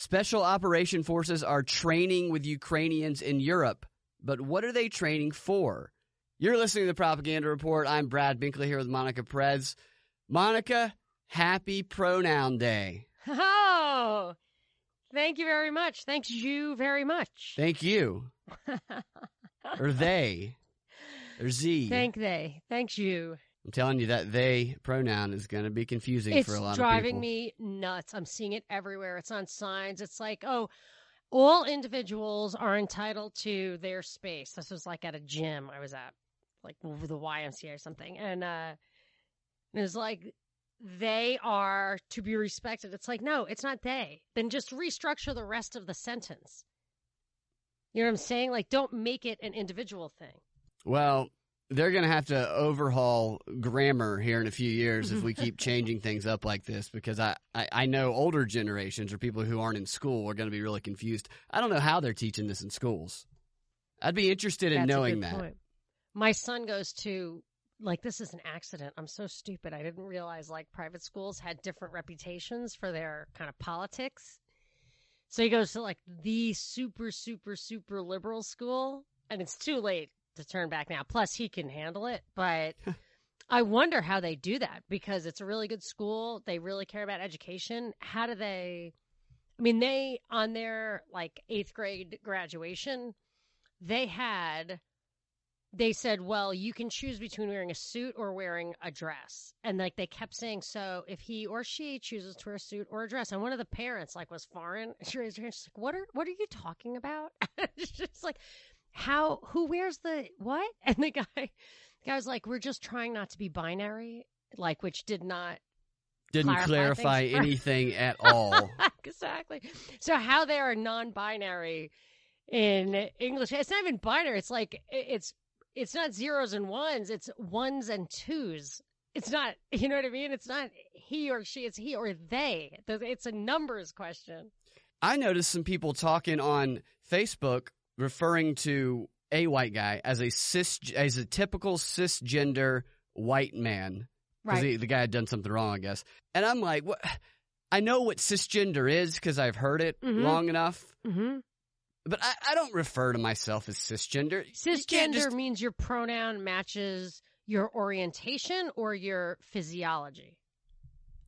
Special Operation Forces are training with Ukrainians in Europe, but what are they training for? You're listening to the Propaganda Report. I'm Brad Binkley here with Monica Perez. Monica, happy Pronoun Day. Oh, thank you very much. Thanks you very much. Thank you. Or they. Or Z. Thanks you. I'm telling you that they pronoun is going to be confusing for a lot of people. It's driving me nuts. I'm seeing it everywhere. It's on signs. It's like, oh, all individuals are entitled to their space. This was like at a gym I was at, like the YMCA or something. And it was like, they are to be respected. It's like, no, it's not they. Then just restructure the rest of the sentence. You know what I'm saying? Like, don't make it an individual thing. Well, they're going to have to overhaul grammar here in a few years if we keep changing things up like this, because I know older generations or people who aren't in school are going to be really confused. I don't know how they're teaching this in schools. I'd be interested in knowing that. Point. My son goes to, like, this is an accident. I'm so stupid. I didn't realize, like, private schools had different reputations for their kind of politics. So he goes to, like, the super, super, super liberal school, and it's too late to turn back now. Plus, he can handle it, but I wonder how they do that, because it's a really good school. They really care about education. How do they, I mean, they, on their, like, 8th grade graduation, they said, well, you can choose between wearing a suit or wearing a dress. And, like, they kept saying, so if he or she chooses to wear a suit or a dress, and one of the parents, like, was foreign, she raised her hand, she's like, what are you talking about? It's just like, who wears the what? And the guy was like, we're just trying not to be binary, like, which didn't clarify anything at all. Exactly. So how they are non-binary in English, it's not even binary. It's like, it's not zeros and ones, it's ones and twos. It's not, you know what I mean? It's not he or she, it's he or they. It's a numbers question. I noticed some people talking on Facebook referring to a white guy as a typical cisgender white man. Because right. The guy had done something wrong, I guess. And I'm like, what? I know what cisgender is because I've heard it long enough. Mm-hmm. But I don't refer to myself as cisgender. Cisgender means your pronoun matches your orientation or your physiology.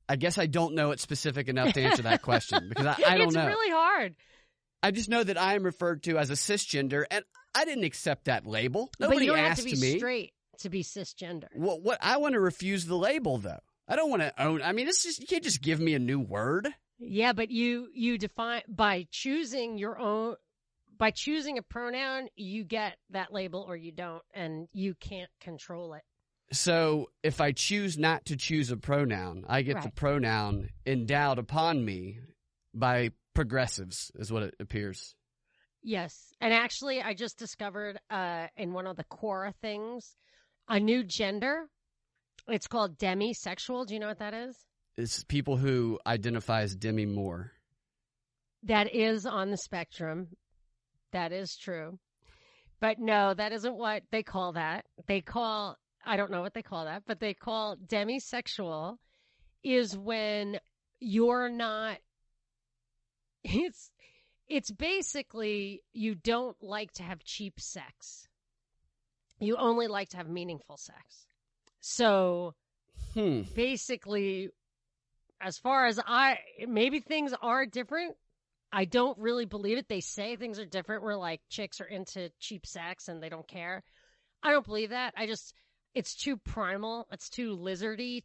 I guess I don't know it specific enough to answer that question because I don't know. It's really hard. I just know that I am referred to as a cisgender, and I didn't accept that label. Nobody but you don't asked have to be me. Straight to be cisgender. What I want to refuse the label, though. I don't want to own. I mean, you can't just give me a new word. Yeah, but you define by choosing your own. By choosing a pronoun, you get that label or you don't, and you can't control it. So if I choose not to choose a pronoun, I get the pronoun endowed upon me by progressives, is what it appears. Yes. And actually, I just discovered in one of the Quora things a new gender. It's called demisexual. Do you know what that is? It's people who identify as demi-more. That is on the spectrum. That is true. But no, that isn't what they call that. I don't know what they call that, but they call demisexual is when you're not, it's basically you don't like to have cheap sex. You only like to have meaningful sex. So basically, as far as maybe things are different. I don't really believe it. They say things are different where, like, chicks are into cheap sex and they don't care. I don't believe that. It's too primal. It's too lizardy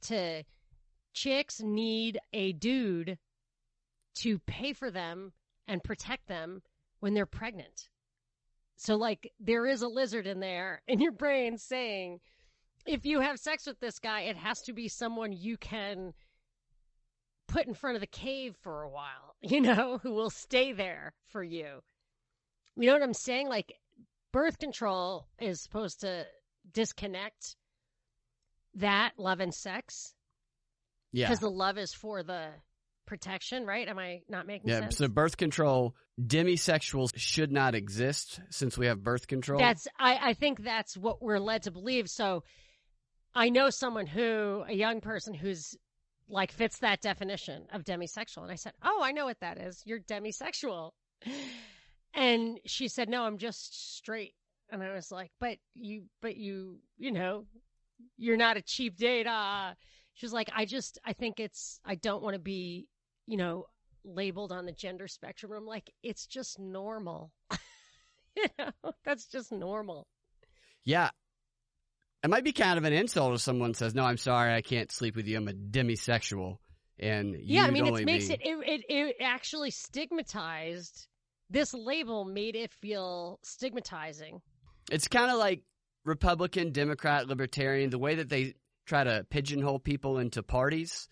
chicks need a dude to pay for them and protect them when they're pregnant. So, like, there is a lizard in there in your brain saying, if you have sex with this guy, it has to be someone you can put in front of the cave for a while, who will stay there for you. You know what I'm saying? Like, birth control is supposed to disconnect that love and sex. Yeah. Because the love is for the protection, right? Am I not making sense? So birth control, demisexuals should not exist since we have birth control. I think that's what we're led to believe. So I know a young person who's like fits that definition of demisexual. And I said, oh, I know what that is. You're demisexual. And she said, no, I'm just straight. And I was like, but you know, you're not a cheap date. She was like, I don't want to be, you know, labeled on the gender spectrum. I'm like, it's just normal. You know, that's just normal. Yeah. It might be kind of an insult if someone says, no, I'm sorry, I can't sleep with you. I'm a demisexual. And it actually stigmatized. This label made it feel stigmatizing. It's kind of like Republican, Democrat, Libertarian, the way that they try to pigeonhole people into parties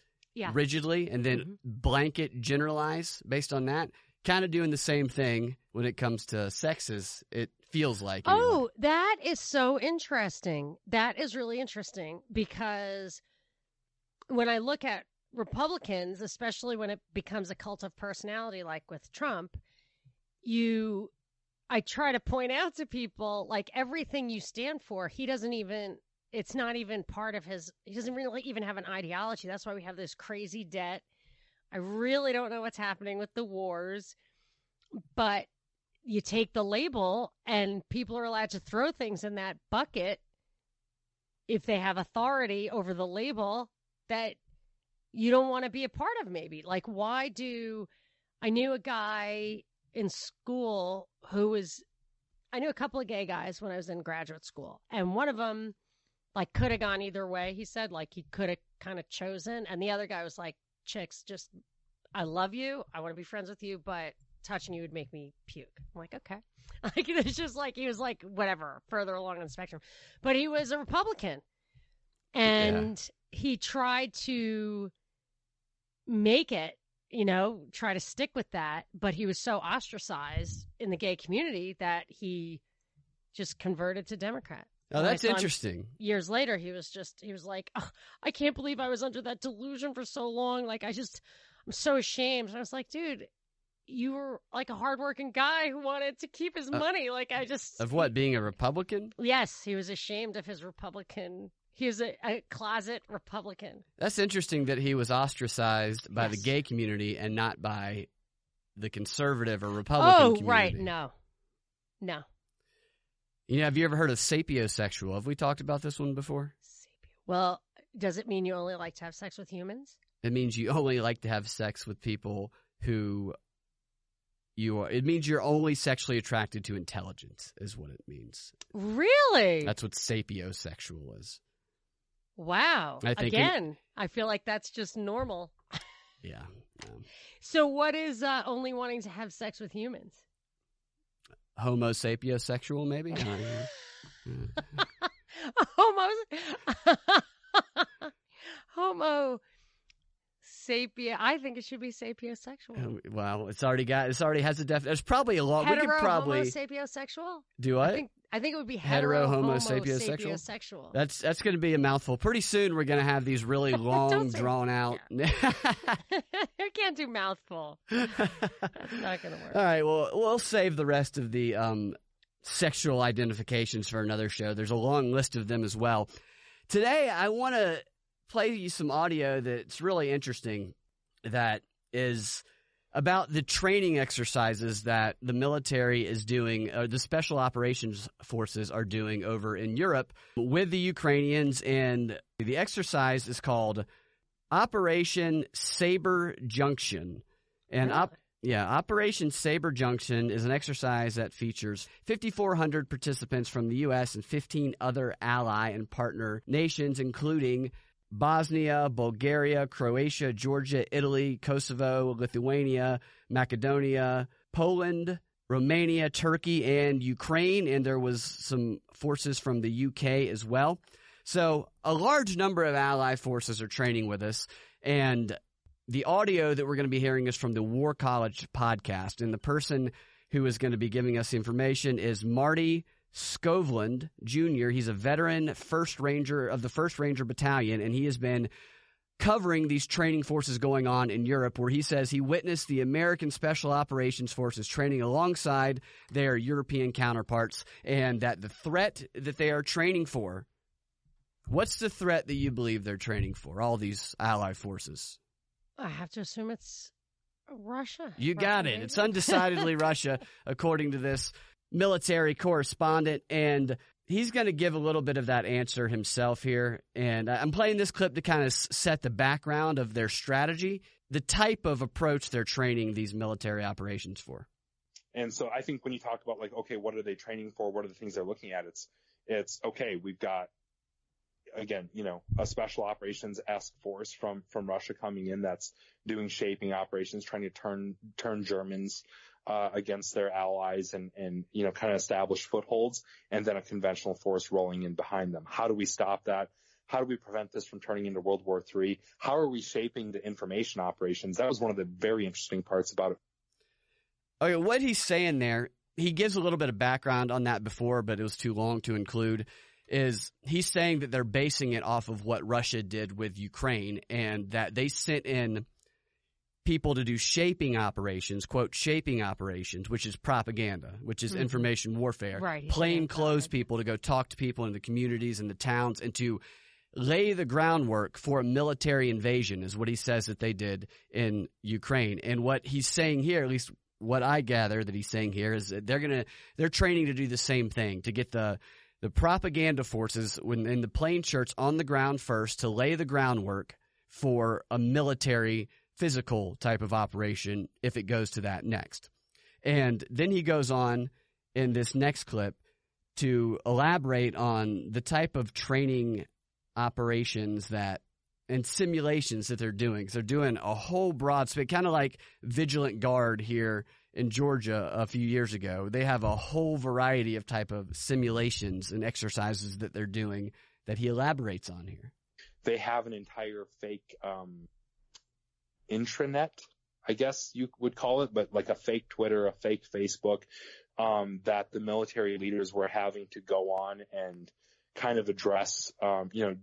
rigidly and then blanket generalize based on that. Kind of doing the same thing when it comes to sexes, it feels like. Anyway. Oh, that is so interesting. That is really interesting because when I look at Republicans, especially when it becomes a cult of personality like with Trump, I try to point out to people, like, everything you stand for, it's not even part of he doesn't really even have an ideology. That's why we have this crazy debt. I really don't know what's happening with the wars, but you take the label and people are allowed to throw things in that bucket if they have authority over the label that you don't want to be a part of, maybe. Like, I knew a guy in school I knew a couple of gay guys when I was in graduate school, and one of them, like, could have gone either way. He said, like, he could have kind of chosen, and the other guy was like, chicks, just, I love you, I want to be friends with you, but touching you would make me puke. I'm like, okay. Like, it's just like, he was like, whatever, further along on the spectrum. But he was a Republican, and he tried to make it, you know, try to stick with that, but he was so ostracized in the gay community that he just converted to Democrat. Oh, that's interesting. Years later, he was like, oh, I can't believe I was under that delusion for so long. Like, I'm so ashamed. And I was like, dude, you were like a hardworking guy who wanted to keep his money. Like, Of what, being a Republican? Yes, he was ashamed of his Republican. He was a closet Republican. That's interesting that he was ostracized by the gay community and not by the conservative or Republican community. Oh, right. No. You know, have you ever heard of sapiosexual? Have we talked about this one before? Well, does it mean you only like to have sex with humans? It means you only like to have sex with people who it means you're only sexually attracted to intelligence, is what it means. Really? That's what sapiosexual is. Wow. I feel like that's just normal. Yeah. So what is only wanting to have sex with humans? Homo sapiosexual, maybe? Homo sapia. I think it should be sapiosexual. Well, it already has a There's probably a lot. Hetero, we could probably homo sapiosexual. Do what? I think it would be hetero homo sapiosexual. That's going to be a mouthful. Pretty soon we're going to have these really long, drawn out. I can't do mouthful. That's not going to work. All right. Well, we'll save the rest of the sexual identifications for another show. There's a long list of them as well. Today, I want to play you some audio that's really interesting that is about the training exercises that the military is doing, or the special operations forces are doing over in Europe with the Ukrainians. And the exercise is called Operation Saber Junction. And Operation Saber Junction is an exercise that features 5,400 participants from the U.S. and 15 other ally and partner nations, including Bosnia, Bulgaria, Croatia, Georgia, Italy, Kosovo, Lithuania, Macedonia, Poland, Romania, Turkey, and Ukraine. And there was some forces from the UK as well. So a large number of ally forces are training with us. And the audio that we're going to be hearing is from the War College podcast. And the person who is going to be giving us the information is Marty Skovland Jr. He's a veteran First Ranger of the 1st Ranger Battalion, and he has been covering these training forces going on in Europe, where he says he witnessed the American Special Operations Forces training alongside their European counterparts, and that the threat that they are training for What's the threat that you believe they're training for, all these ally forces? I have to assume it's Russia. You got it. It's undecidedly Russia, according to this military correspondent. And he's going to give a little bit of that answer himself here. And I'm playing this clip to kind of set the background of their strategy, the type of approach they're training these military operations for. And so I think when you talk about like, okay, what are they training for? What are the things they're looking at? It's okay. We've got, again, a special operations-esque force from Russia coming in that's doing shaping operations, trying to turn Germans against their allies and kind of establish footholds, and then a conventional force rolling in behind them. How do we stop that? How do we prevent this from turning into World War III? How are we shaping the information operations? That was one of the very interesting parts about it. Okay, what he's saying there, he gives a little bit of background on that before, but it was too long to include, is he's saying that they're basing it off of what Russia did with Ukraine and that they sent in people to do shaping operations, quote, shaping operations, which is propaganda, which is information warfare, right, plain clothes people to go talk to people in the communities and the towns and to lay the groundwork for a military invasion is what he says that they did in Ukraine. And what he's saying here, at least what I gather that he's saying here, is that they're training to do the same thing, to get the propaganda forces in the plain shirts on the ground first to lay the groundwork for a military physical type of operation if it goes to that next. And then he goes on in this next clip to elaborate on the type of training operations and simulations that they're doing. So they're doing a whole broad spectrum, kind of like Vigilant Guard here in Georgia a few years ago. They have a whole variety of type of simulations and exercises that they're doing that he elaborates on here. They have an entire fake intranet, I guess you would call it, but like a fake Twitter, a fake Facebook, that the military leaders were having to go on and kind of address,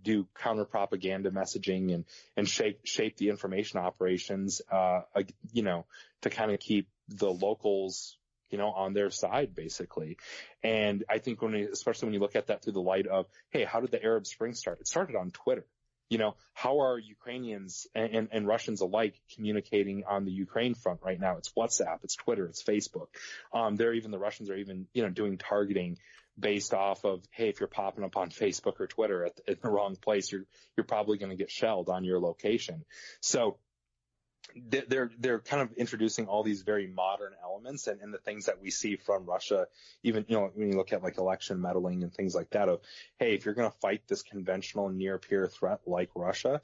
do counter propaganda messaging and shape the information operations, to kind of keep the locals, on their side, basically. And I think especially when you look at that through the light of, hey, how did the Arab Spring start? It started on Twitter. How are Ukrainians and Russians alike communicating on the Ukraine front right now? It's WhatsApp, it's Twitter, it's Facebook. The Russians are even, doing targeting based off of, hey, if you're popping up on Facebook or Twitter at the wrong place, you're probably going to get shelled on your location. So they're kind of introducing all these very modern elements and the things that we see from Russia, even, when you look at like election meddling and things like that of, hey, if you're going to fight this conventional near peer threat like Russia,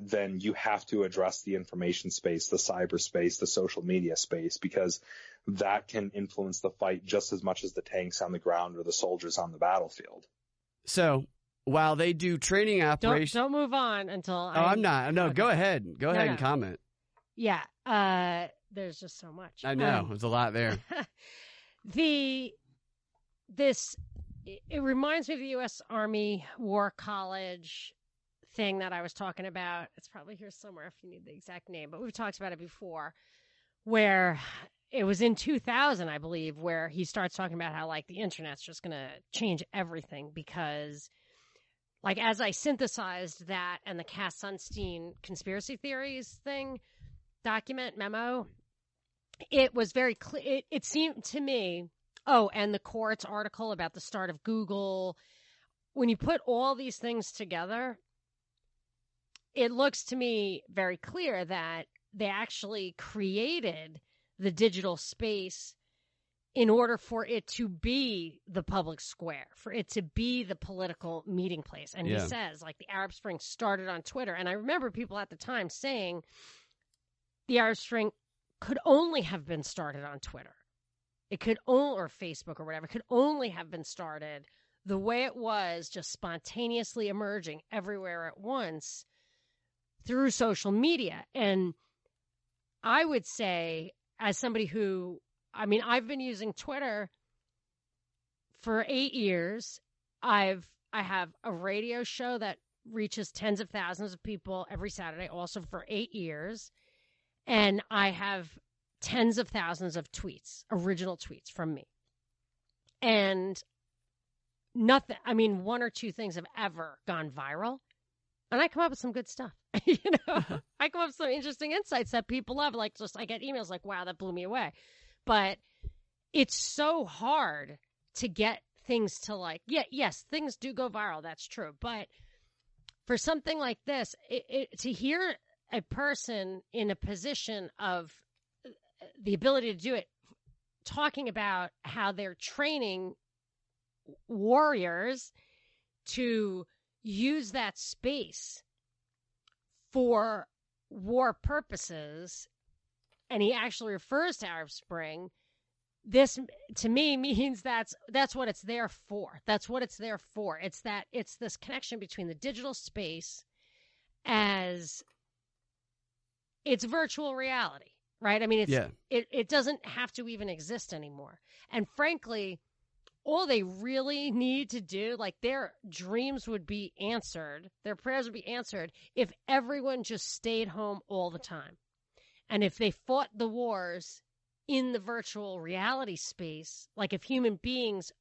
then you have to address the information space, the cyberspace, the social media space, because that can influence the fight just as much as the tanks on the ground or the soldiers on the battlefild. So while they do training operations... Don't move on until I'm not. No, okay. Go ahead. Go ahead and comment. Yeah. There's just so much. I know. There's a lot there. It reminds me of the U.S. Army War College thing that I was talking about. It's probably here somewhere if you need the exact name, but we've talked about it before, where it was in 2000, I believe, where he starts talking about how like the internet's just going to change everything because like as I synthesized that and the Cass Sunstein conspiracy theories thing, document memo, it was very clear. It seemed to me, and the Quartz article about the start of Google, when you put all these things together, it looks to me very clear that they actually created the digital space in order for it to be the public square, for it to be the political meeting place. And he says, like, the Arab Spring started on Twitter. And I remember people at the time saying the Arab Spring could only have been started on Twitter. It could only, or Facebook or whatever, could only have been started the way it was, just spontaneously emerging everywhere at once through social media. And I would say, as somebody who, I've been using Twitter for 8 years. I have a radio show that reaches tens of thousands of people every Saturday, also for 8 years. And I have tens of thousands of tweets, original tweets from me. And nothing. I mean, one or two things have ever gone viral, and I come up with some good stuff. I come up with some interesting insights that people love. Like, just I get emails like, "Wow, that blew me away," but it's so hard to get things to like. Yes, things do go viral. That's true, but for something like this, to hear a person in a position of the ability to do it talking about how they're training warriors to use that space for war purposes, and he actually refers to Arab Spring, this to me means that's what it's there for. That's what it's there for. It's this connection between the digital space as it's virtual reality, right? I mean, it doesn't have to even exist anymore. And frankly, all they really need to do, like their dreams would be answered, their prayers would be answered if everyone just stayed home all the time. And if they fought the wars in the virtual reality space, like if human beings,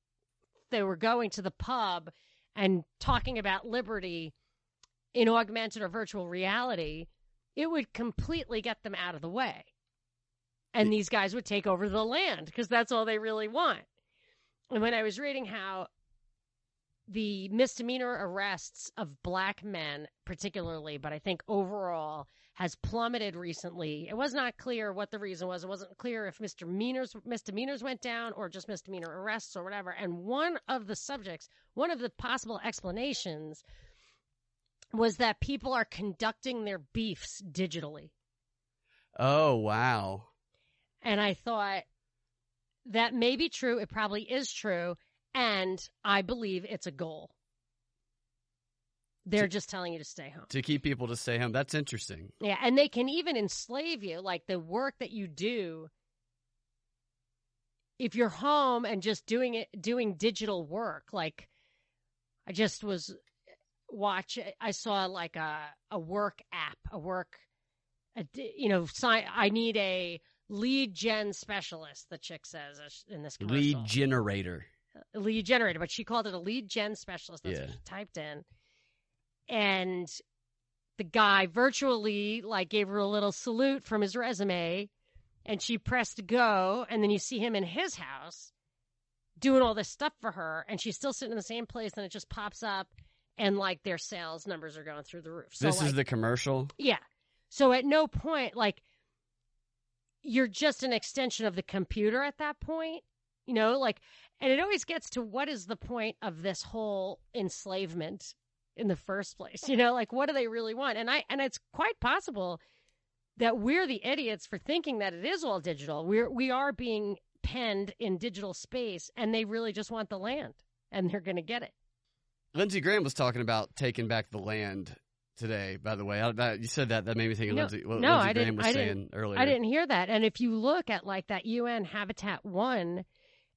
they were going to the pub and talking about liberty in augmented or virtual reality, it would completely get them out of the way. And these guys would take over the land because that's all they really want. And when I was reading how the misdemeanor arrests of black men, particularly, but I think overall, has plummeted recently. It was not clear what the reason was. It wasn't clear if misdemeanors went down or just misdemeanor arrests or whatever. And one of the possible explanations was that people are conducting their beefs digitally. Oh, wow. And I thought that may be true. It probably is true. And I believe it's a goal. They're just telling you to stay home. To keep people to stay home. That's interesting. Yeah, and they can even enslave you, like the work that you do. If you're home and just doing digital work, like I just was I saw like a work app, I need a lead gen specialist, the chick says in this commercial. Lead generator, but she called it a lead gen specialist. That's what she typed in. And the guy virtually like gave her a little salute from his resume, and she pressed go, and then you see him in his house doing all this stuff for her, and she's still sitting in the same place, and it just pops up, and like their sales numbers are going through the roof. So, this is the commercial? Yeah. So at no point, like, you're just an extension of the computer at that point, like, and it always gets to what is the point of this whole enslavement in the first place, like what do they really want? And it's quite possible that we're the idiots for thinking that it is all digital. We are being penned in digital space, and they really just want the land, and they're going to get it. Lindsey Graham was talking about taking back the land today, by the way. You said that made me think of Lindsey Graham was saying earlier. I didn't hear that. And if you look at like that UN Habitat 1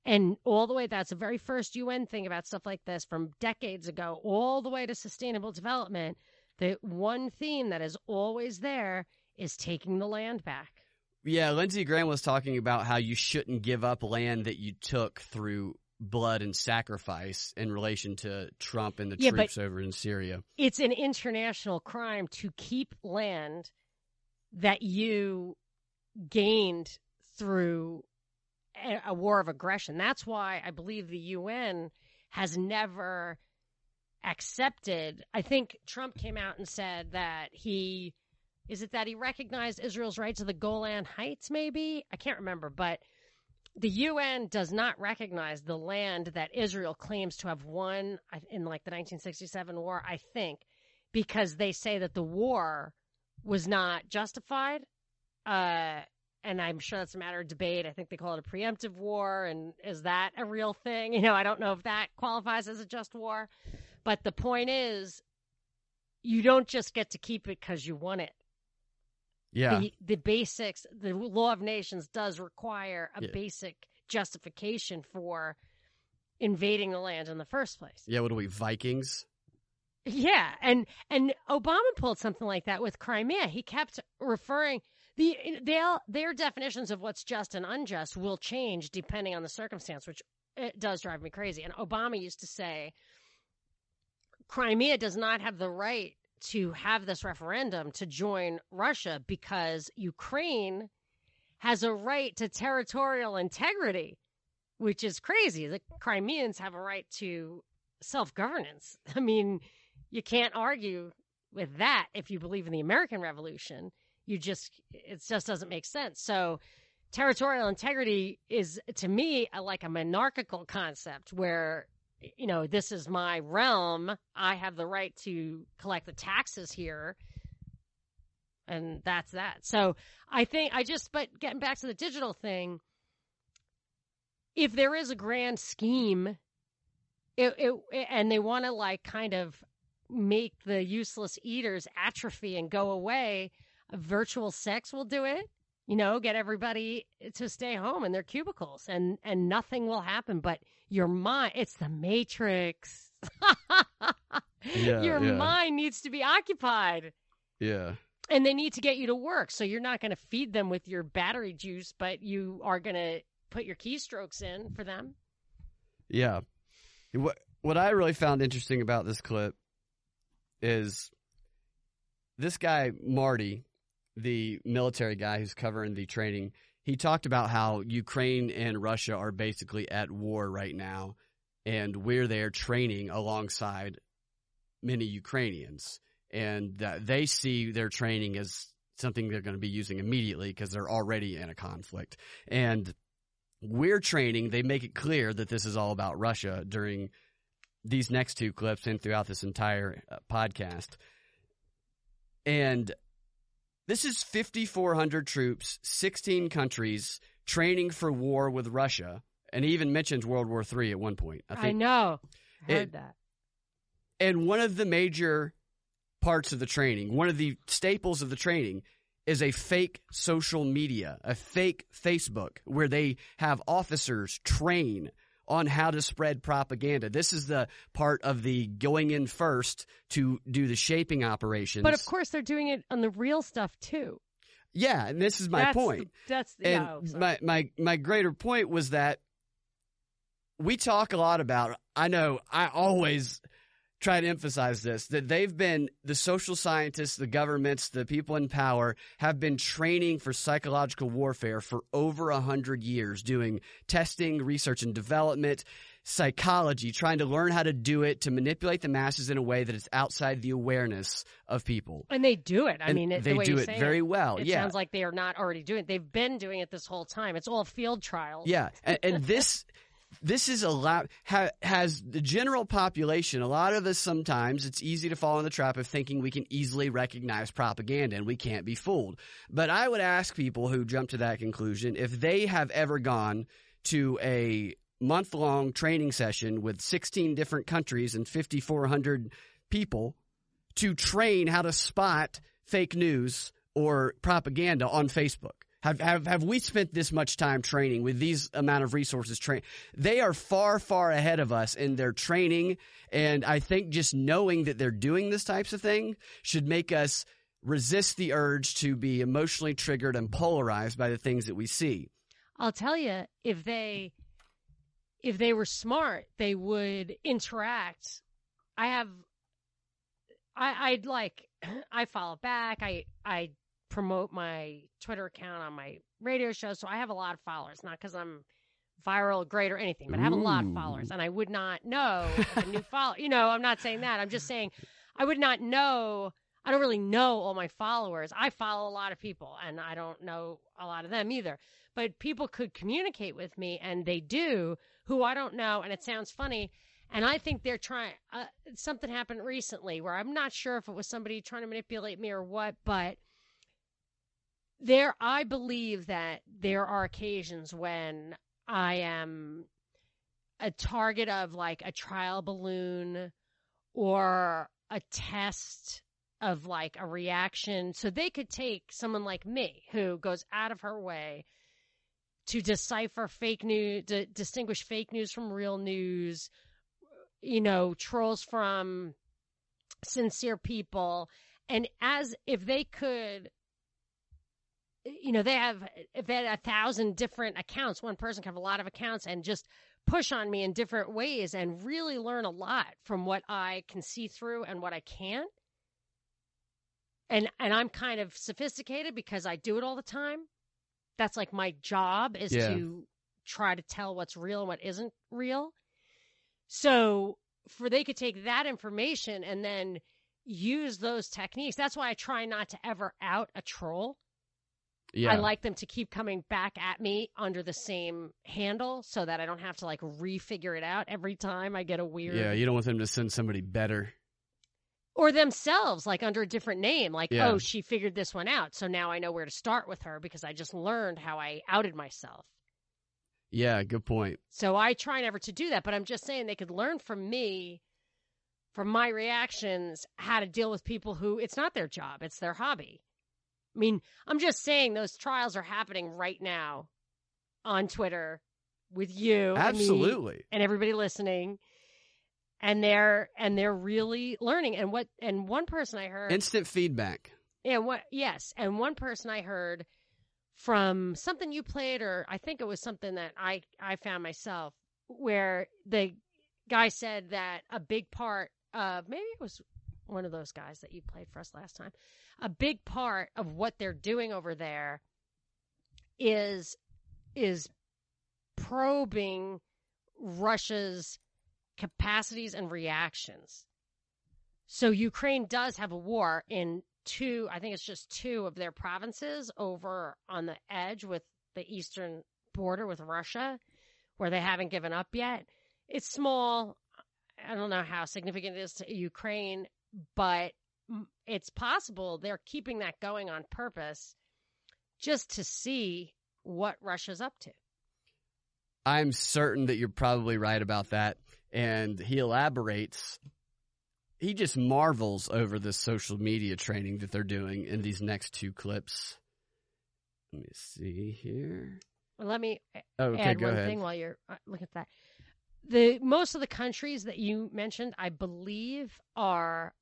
and all the way, that's the very first UN thing about stuff like this from decades ago, all the way to sustainable development, the one theme that is always there is taking the land back. Yeah, Lindsey Graham was talking about how you shouldn't give up land that you took through blood and sacrifice in relation to Trump and the troops over in Syria. It's an international crime to keep land that you gained through a war of aggression. That's why I believe the UN has never accepted. I think Trump came out and said that he recognized Israel's right to the Golan Heights, maybe? I can't remember, but the UN does not recognize the land that Israel claims to have won in like the 1967 war, I think, because they say that the war was not justified. And I'm sure that's a matter of debate. I think they call it a preemptive war. And is that a real thing? I don't know if that qualifies as a just war. But the point is, you don't just get to keep it because you won it. Yeah. The basics, the law of nations does require a basic justification for invading the land in the first place. Yeah, what are we, Vikings? Yeah, and Obama pulled something like that with Crimea. He kept referring their definitions of what's just and unjust will change depending on the circumstance, which it does drive me crazy. And Obama used to say, Crimea does not have the right to have this referendum to join Russia because Ukraine has a right to territorial integrity, which is crazy. The Crimeans have a right to self-governance. I mean, you can't argue with that if you believe in the American Revolution. It just doesn't make sense. So territorial integrity is, to me, like a monarchical concept where, this is my realm. I have the right to collect the taxes here. And that's that. So but getting back to the digital thing, if there is a grand scheme, and they want to like kind of make the useless eaters atrophy and go away, virtual sex will do it. Get everybody to stay home in their cubicles and nothing will happen. But your mind, it's the Matrix. Your mind needs to be occupied. Yeah. And they need to get you to work. So you're not going to feed them with your battery juice, but you are going to put your keystrokes in for them. Yeah. What I really found interesting about this clip is this guy, Marty, the military guy who's covering the training, he talked about how Ukraine and Russia are basically at war right now, and we're there training alongside many Ukrainians. And they see their training as something they're going to be using immediately because they're already in a conflict. And we're training. They make it clear that this is all about Russia during these next two clips and throughout this entire podcast. And this is 5,400 troops, 16 countries training for war with Russia. And he even mentions World War III at one point. I know. I heard that. And one of the major parts of the training, one of the staples of the training, is a fake social media, a fake Facebook, where they have officers train on how to spread propaganda. This is the part of the going in first to do the shaping operations. But of course, they're doing it on the real stuff too. Yeah, and this is my point. My greater point was that we talk a lot about, I know I always try to emphasize this, that the social scientists, the governments, the people in power have been training for psychological warfare for over 100 years, doing testing, research and development, psychology, trying to learn how to do it, to manipulate the masses in a way that it's outside the awareness of people. And they do it. I mean, they do it very well. It sounds like they are not already doing it. They've been doing it this whole time. It's all field trials. Yeah, and this is a lot, has the general population, a lot of us sometimes, it's easy to fall in the trap of thinking we can easily recognize propaganda and we can't be fooled. But I would ask people who jump to that conclusion if they have ever gone to a month-long training session with 16 different countries and 5,400 people to train how to spot fake news or propaganda on Facebook. Have we spent this much time training with these amount of resources? They are far, far ahead of us in their training, and I think just knowing that they're doing this types of thing should make us resist the urge to be emotionally triggered and polarized by the things that we see. I'll tell you, if they were smart, they would interact. I follow back. I promote my Twitter account on my radio show, so I have a lot of followers, not because I'm viral, great, or anything, but I have a lot of followers, and I would not know if a new follower. I'm not saying that. I'm just saying I would not know. I don't really know all my followers. I follow a lot of people, and I don't know a lot of them either. But people could communicate with me, and they do, who I don't know, and it sounds funny. And I think they're trying something happened recently where I'm not sure if it was somebody trying to manipulate me or what, but I believe that there are occasions when I am a target of like a trial balloon or a test of like a reaction. So they could take someone like me who goes out of her way to decipher fake news, to distinguish fake news from real news, trolls from sincere people. And if they had 1,000 different accounts, one person can have a lot of accounts and just push on me in different ways and really learn a lot from what I can see through and what I can't. And I'm kind of sophisticated because I do it all the time. That's like my job is to try to tell what's real and what isn't real. So they could take that information and then use those techniques. That's why I try not to ever out a troll. Yeah. I like them to keep coming back at me under the same handle so that I don't have to like refigure it out every time I get a weird. Yeah, you don't want them to send somebody better. Or themselves, like under a different name. Like, oh, she figured this one out. So now I know where to start with her because I just learned how I outed myself. Yeah, good point. So I try never to do that. But I'm just saying they could learn from me, from my reactions, how to deal with people who it's not their job. It's their hobby. I mean, I'm just saying those trials are happening right now on Twitter with you. Absolutely. And me and everybody listening. And they're really learning. And one person I heard instant feedback. Yeah, and one person I heard from something you played, or I think it was something that I found myself, where the guy said that a big part of, maybe it was one of those guys that you played for us last time, a big part of what they're doing over there is probing Russia's capacities and reactions. So Ukraine does have a war in I think it's just 2 of their provinces over on the edge with the eastern border with Russia, where they haven't given up yet. It's small. I don't know how significant it is to Ukraine, but it's possible they're keeping that going on purpose just to see what Russia's up to. I'm certain that you're probably right about that. And he elaborates, he just marvels over this social media training that they're doing in these next 2 clips. Let me see here. Well, let me add one thing while you're looking at that. Most of the countries that you mentioned, I believe, are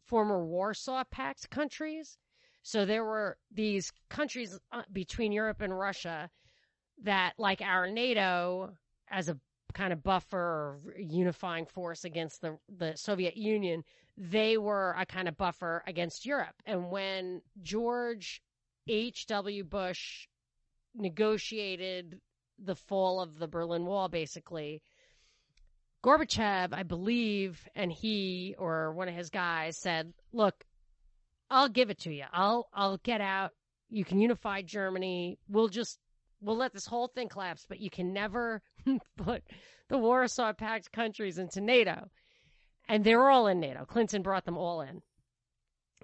former Warsaw Pact countries. So there were these countries between Europe and Russia that, like our NATO, as a kind of buffer or unifying force against the Soviet Union, they were a kind of buffer against Europe. And when George H.W. Bush negotiated the fall of the Berlin Wall, basically, Gorbachev, I believe, and he or one of his guys said, look, I'll give it to you. I'll get out. You can unify Germany. We'll let this whole thing collapse, but you can never put the Warsaw Pact countries into NATO. And they're all in NATO. Clinton brought them all in.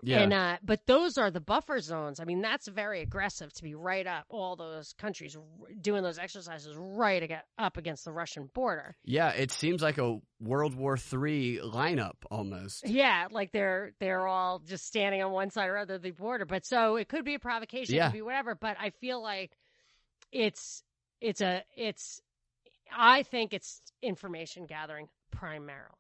Yeah. And but those are the buffer zones. I mean, that's very aggressive to be right up all those countries doing those exercises right up against the Russian border. Yeah, it seems like a World War III lineup almost. Yeah, like they're all just standing on one side or other of the border. But so it could be a provocation, it could be whatever. But I feel like I think it's information gathering primarily.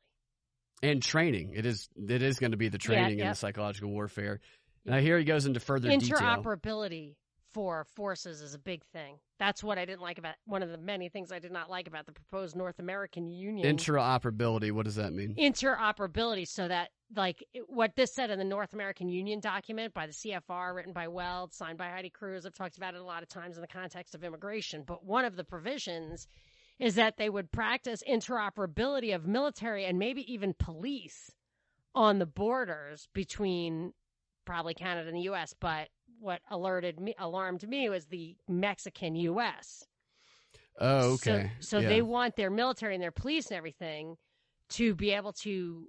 And training. It is going to be the training and the psychological warfare. Now here he goes into further detail. Interoperability for forces is a big thing. That's what I didn't like about, one of the many things I did not like about the proposed North American Union. Interoperability, what does that mean? Interoperability, so that, like, what this said in the North American Union document by the CFR, written by Weld, signed by Heidi Cruz. I've talked about it a lot of times in the context of immigration. But one of the provisions is that they would practice interoperability of military and maybe even police on the borders between probably Canada and the U.S., but what alarmed me was the Mexican-U.S. Oh, okay. So they want their military and their police and everything to be able to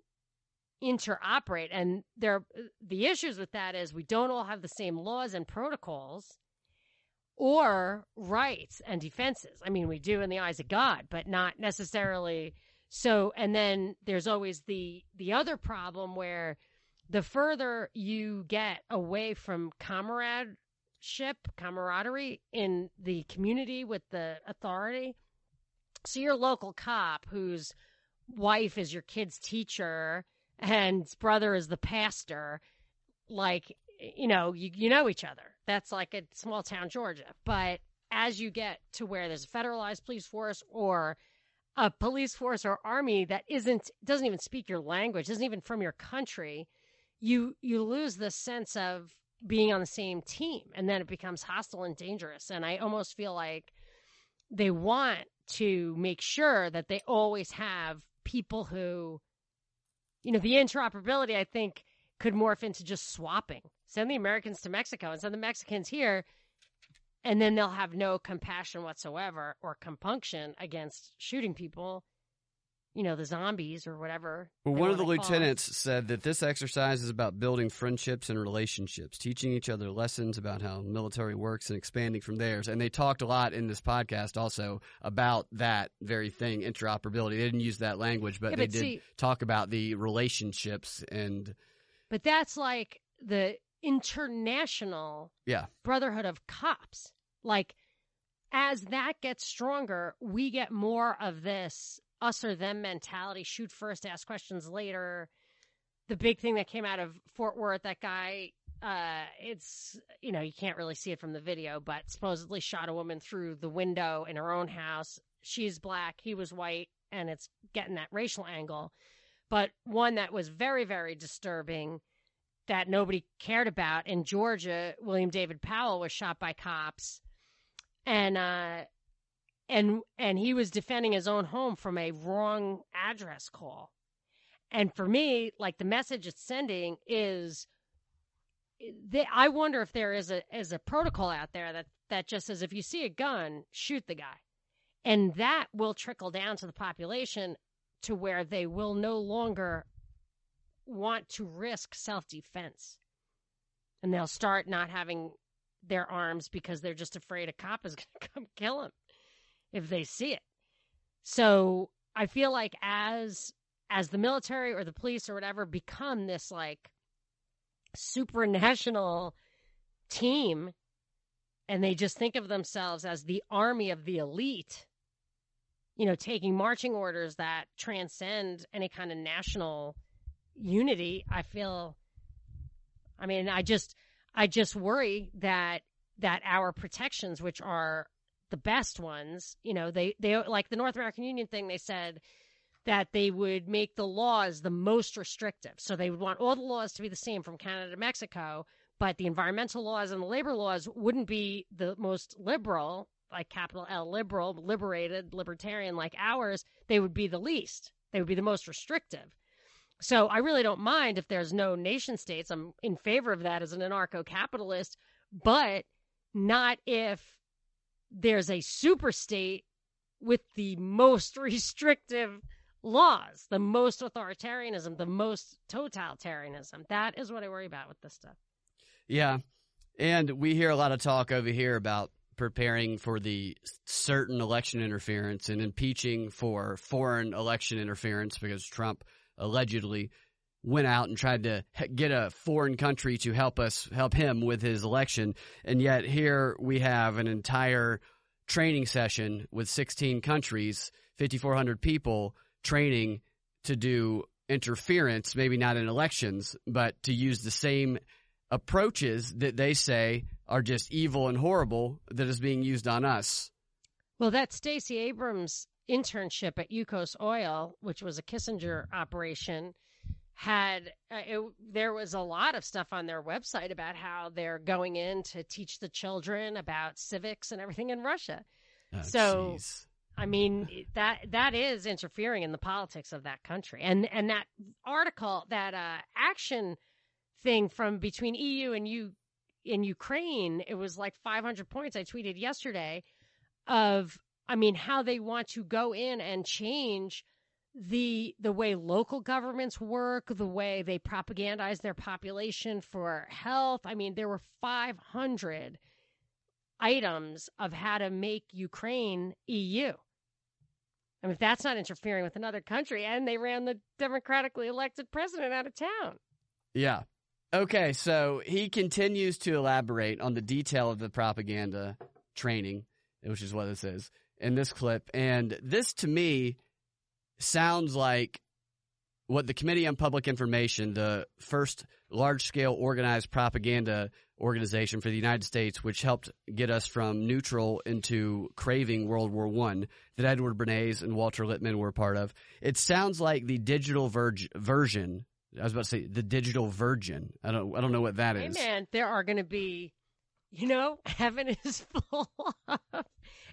interoperate. And the issues with that is we don't all have the same laws and protocols or rights and defenses. I mean, we do in the eyes of God, but not necessarily. So, and then there's always the other problem where the further you get away from camaraderie in the community with the authority. So your local cop whose wife is your kid's teacher and brother is the pastor, like, you know each other. That's like a small town Georgia. But as you get to where there's a federalized police force or a police force or army that doesn't even speak your language, isn't even from your country, you lose the sense of being on the same team, and then it becomes hostile and dangerous. And I almost feel like they want to make sure that they always have people who, the interoperability, I think, could morph into just swapping. Send the Americans to Mexico and send the Mexicans here, and then they'll have no compassion whatsoever or compunction against shooting people, the zombies or whatever. Well, one of the lieutenants said that this exercise is about building friendships and relationships, teaching each other lessons about how military works and expanding from theirs. And they talked a lot in this podcast also about that very thing, interoperability. They didn't use that language, but they did talk about the relationships. But that's like the international brotherhood of cops. Like, as that gets stronger, we get more of this us or them mentality, shoot first, ask questions later. The big thing that came out of Fort Worth, that guy, it's, you can't really see it from the video, but supposedly shot a woman through the window in her own house. She's black, he was white, and it's getting that racial angle. But one that was very, very disturbing that nobody cared about in Georgia, William David Powell was shot by cops. And he was defending his own home from a wrong address call. And for me, like, the message it's sending is, I wonder if there is a protocol out there that just says, if you see a gun, shoot the guy. And that will trickle down to the population to where they will no longer want to risk self-defense. And they'll start not having their arms because they're just afraid a cop is going to come kill them if they see it. So I feel like as the military or the police or whatever become this like supranational team, and they just think of themselves as the army of the elite, taking marching orders that transcend any kind of national unity, I just worry that our protections, which are the best ones, they like the North American Union thing, they said that they would make the laws the most restrictive. So they would want all the laws to be the same from Canada to Mexico, but the environmental laws and the labor laws wouldn't be the most liberal, like capital L liberal, liberated, libertarian like ours. They would be the least. They would be the most restrictive. So I really don't mind if there's no nation states. I'm in favor of that as an anarcho-capitalist, but not if there's a super state with the most restrictive laws, the most authoritarianism, the most totalitarianism. That is what I worry about with this stuff. Yeah. And we hear a lot of talk over here about preparing for the certain election interference and impeaching for foreign election interference because Trump allegedly went out and tried to get a foreign country to help him with his election. And yet here we have an entire training session with 16 countries, 5,400 people training to do interference, maybe not in elections, but to use the same approaches that they say are just evil and horrible that is being used on us. Well, that Stacey Abrams internship at Yukos Oil, which was a Kissinger operation, there was a lot of stuff on their website about how they're going in to teach the children about civics and everything in Russia. Oh, so, geez. I mean, that is interfering in the politics of that country. And that article, that action thing from between EU and Ukraine, it was like 500 points I tweeted yesterday of, how they want to go in and change the way local governments work, the way they propagandize their population for health. There were 500 items of how to make Ukraine EU. If that's not interfering with another country, and they ran the democratically elected president out of town. Yeah. Okay, so he continues to elaborate on the detail of the propaganda training, which is what this is, in this clip. And this, to me, sounds like what the Committee on Public Information, the first large-scale organized propaganda organization for the United States, which helped get us from neutral into craving World War I, that Edward Bernays and Walter Lippmann were a part of. It sounds like the digital version. I was about to say the digital virgin. I don't know what that is. Hey man, there are going to be, heaven is full of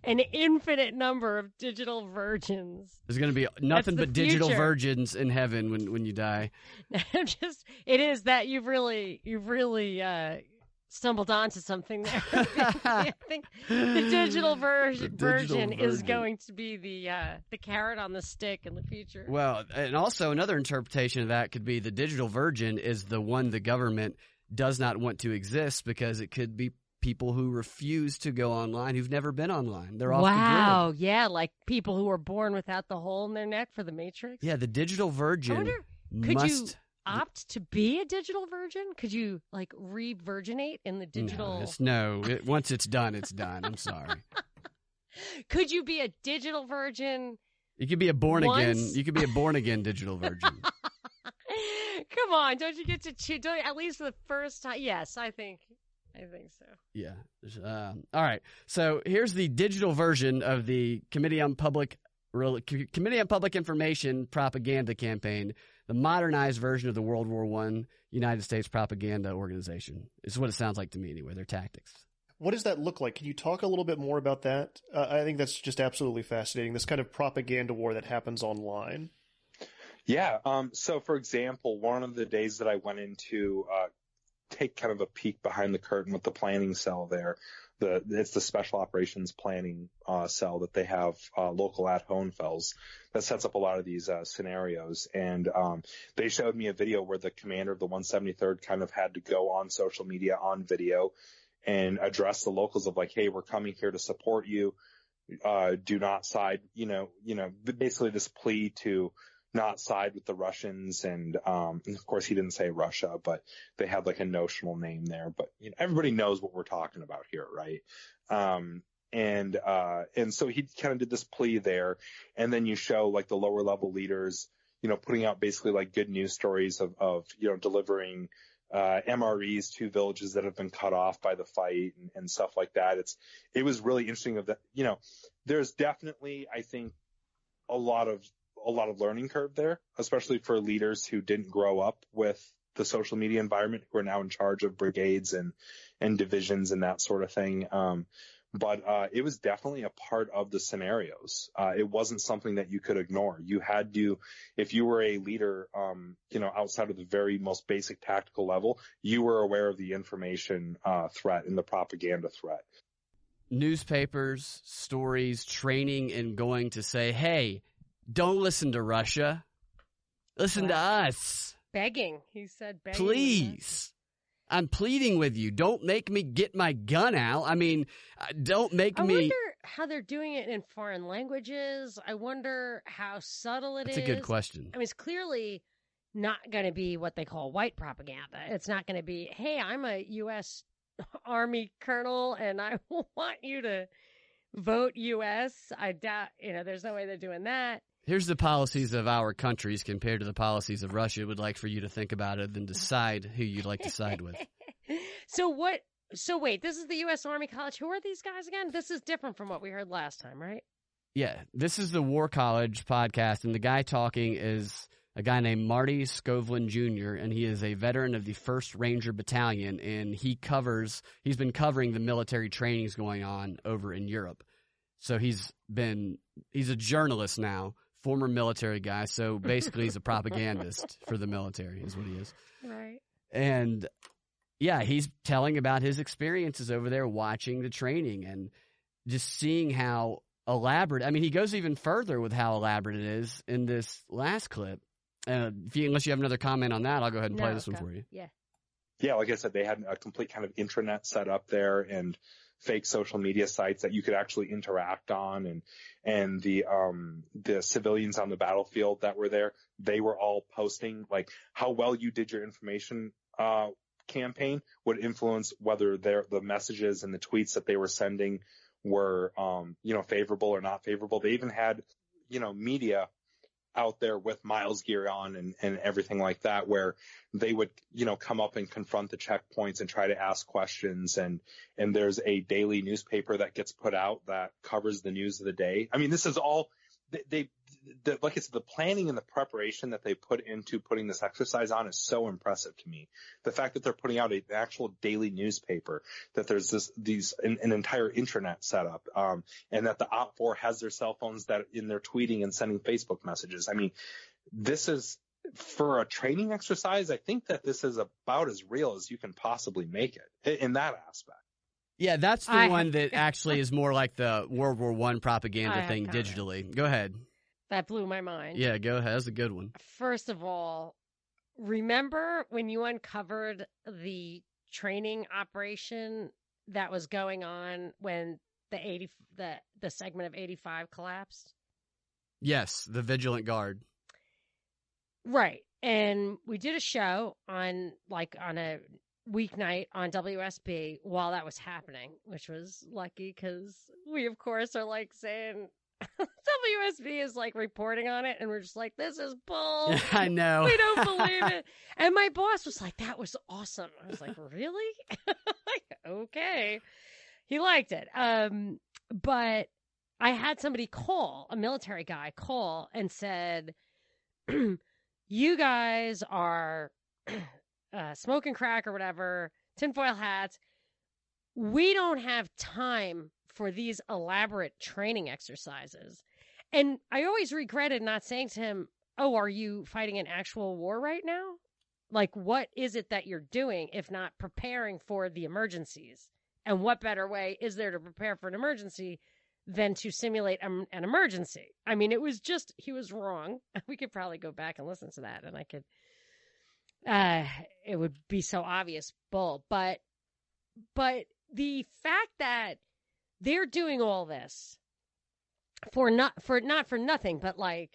an infinite number of digital virgins. There's going to be nothing but digital future. Virgins in heaven when you die. It is that you've really stumbled onto something there. I think the digital version is going to be the carrot on the stick in the future. Well, and also another interpretation of that could be the digital virgin is the one the government does not want to exist because it could be people who refuse to go online, who've never been online. They're off the grid. Wow, yeah, like people who were born without the hole in their neck for the Matrix. Yeah, the digital virgin I wonder, could you opt to be a digital virgin? Could you re-virginate in the digital? Once it's done, it's done. I'm sorry. Could you be a digital virgin? You could be a born again digital virgin. Come on, don't you get to choose? At least for the first time. Yes, I think so. Yeah. All right. So here's the digital version of the Committee on Public Information propaganda campaign. The modernized version of the World War I United States propaganda organization. Is what it sounds like to me anyway, their tactics. What does that look like? Can you talk a little bit more about that? I think that's just absolutely fascinating, this kind of propaganda war that happens online. Yeah. So, for example, one of the days that I went into take kind of a peek behind the curtain with the planning cell there, it's the special operations planning cell that they have local at Hohenfels that sets up a lot of these scenarios. And they showed me a video where the commander of the 173rd kind of had to go on social media on video and address the locals of hey, we're coming here to support you. Do not side, basically this plea to not side with the Russians. And of course he didn't say Russia, but they had a notional name there, but everybody knows what we're talking about here. Right. And so he kind of did this plea there. And then you show the lower level leaders, putting out basically good news stories of delivering, MREs to villages that have been cut off by the fight and stuff like that. It was really interesting there's definitely, I think, a lot of learning curve there, especially for leaders who didn't grow up with the social media environment, who are now in charge of brigades and divisions and that sort of thing. But it was definitely a part of the scenarios. It wasn't something that you could ignore. You had to, if you were a leader, outside of the very most basic tactical level, you were aware of the information threat and the propaganda threat. Newspapers, stories, training, and going to say, hey, don't listen to Russia. Listen to us. Begging. He said begging. Please. I'm pleading with you. Don't make me get my gun out. I mean, don't make me. I wonder how they're doing it in foreign languages. I wonder how subtle it is. That's a good question. I mean, it's clearly not going to be what they call white propaganda. It's not going to be, hey, I'm a U.S. Army colonel and I want you to vote U.S. I doubt, there's no way they're doing that. Here's the policies of our countries compared to the policies of Russia. Would like for you to think about it, then decide who you'd like to side with. So wait, this is the U.S. Army College. Who are these guys again? This is different from what we heard last time, right? Yeah, this is the War College podcast, and the guy talking is a guy named Marty Skovlin Jr., and he is a veteran of the 1st Ranger Battalion, and he's been covering the military trainings going on over in Europe. So he's a journalist now. Former military guy, so basically he's a propagandist for the military is what he is. Right. And, yeah, he's telling about his experiences over there watching the training and just seeing how elaborate – I mean, he goes even further with how elaborate it is in this last clip. Unless you have another comment on that, I'll go ahead and play this one for you. Yeah. Yeah, like I said, they had a complete kind of intranet set up there and – fake social media sites that you could actually interact on, and the civilians on the battlefield that were there, they were all posting how well you did your information campaign would influence whether the messages and the tweets that they were sending were favorable or not favorable. They even had media out there with Miles gear on and everything like that, where they would, come up and confront the checkpoints and try to ask questions. And there's a daily newspaper that gets put out that covers the news of the day. I mean, this is all like I said, the planning and the preparation that they put into putting this exercise on is so impressive to me. The fact that they're putting out an actual daily newspaper, that there's an entire intranet set up, and that the Op4 has their cell phones that in their tweeting and sending Facebook messages. I mean, this is, for a training exercise, I think that this is about as real as you can possibly make it in that aspect. Yeah, that's the one that actually is more like the World War I propaganda thing digitally. Go ahead. That blew my mind. Yeah, go ahead. That's a good one. First of all, remember when you uncovered the training operation that was going on when the segment of 85 collapsed? Yes, the Vigilant Guard. Right. And we did a show on a weeknight on WSB while that was happening, which was lucky because we, of course, are saying WSB is reporting on it, and we're just like, this is bull. I know. We don't believe it. And my boss was like, that was awesome. I was like, really? Okay. He liked it. But I had somebody call, a military guy call and said, you guys are smoking crack or whatever, tinfoil hats. We don't have time for these elaborate training exercises. And I always regretted not saying to him, oh, are you fighting an actual war right now? What is it that you're doing if not preparing for the emergencies? And what better way is there to prepare for an emergency than to simulate an emergency? I mean, it was just, he was wrong. We could probably go back and listen to that, and I could, it would be so obvious bull. But the fact that they're doing all this not for nothing, but I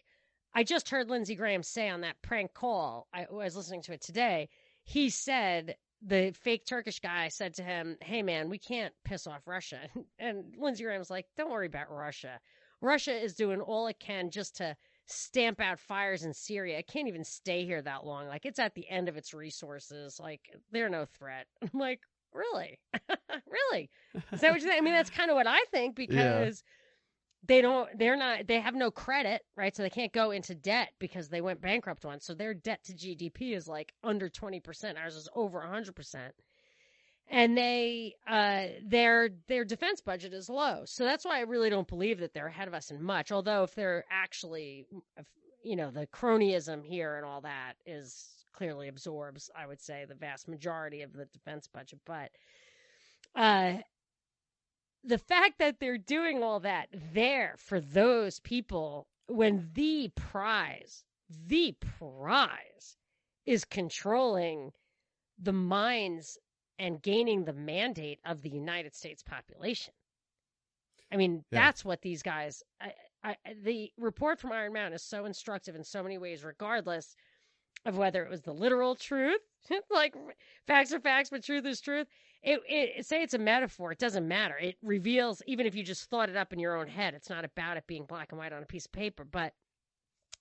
just heard Lindsey Graham say on that prank call, I was listening to it today, he said, the fake Turkish guy said to him, hey man, we can't piss off Russia. And Lindsey Graham was like, don't worry about Russia. Russia is doing all it can just to stamp out fires in Syria. It can't even stay here that long. It's at the end of its resources. They're no threat. I'm like, really? Really? Is that what you think? I mean, that's kind of what I think, because they have no credit, right? So they can't go into debt because they went bankrupt once. So their debt to GDP is under 20%. Ours is over 100%. And their defense budget is low. So that's why I really don't believe that they're ahead of us in much. Although if they're actually, the cronyism here and all that clearly absorbs, I would say, the vast majority of the defense budget. But the fact that they're doing all that there for those people when the prize is controlling the minds and gaining the mandate of the United States population. I mean, that's what these guys, the report from Iron Mountain is so instructive in so many ways, regardless of whether it was the literal truth, facts are facts, but truth is truth. Say it's a metaphor, it doesn't matter. It reveals, even if you just thought it up in your own head, it's not about it being black and white on a piece of paper, but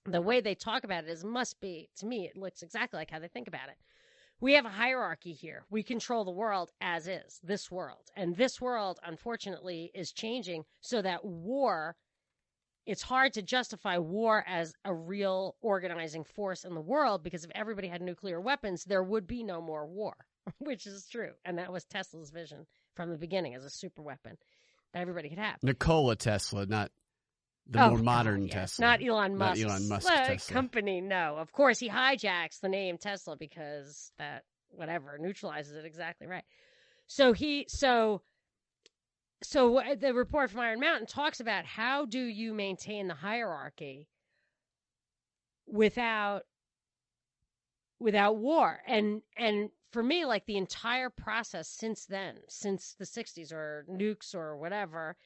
the way they talk about it must be, to me, it looks exactly like how they think about it. We have a hierarchy here. We control the world as is, this world. And this world, unfortunately, is changing so that war, it's hard to justify war as a real organizing force in the world, because if everybody had nuclear weapons, there would be no more war, which is true. And that was Tesla's vision from the beginning, as a super weapon that everybody could have. Nikola Tesla, not the more modern Tesla. Not Elon Musk. Not Elon Musk's Tesla. Company, no. Of course, he hijacks the name Tesla because that, whatever, neutralizes it exactly right. So the report from Iron Mountain talks about how do you maintain the hierarchy without war. And for me, the entire process since then, since the 60s or nukes or whatever,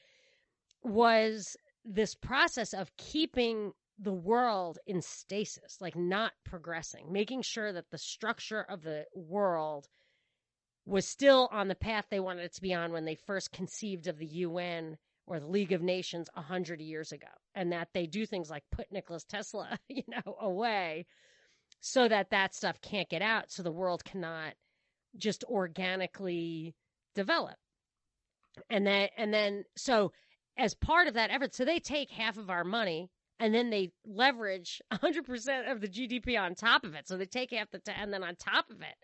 was this process of keeping the world in stasis, not progressing, making sure that the structure of the world was still on the path they wanted it to be on when they first conceived of the UN or the League of Nations 100 years ago, and that they do things like put Nikola Tesla, away so that stuff can't get out, so the world cannot just organically develop. And then so as part of that effort, so they take half of our money and then they leverage 100% of the GDP on top of it. So they take half and then on top of it,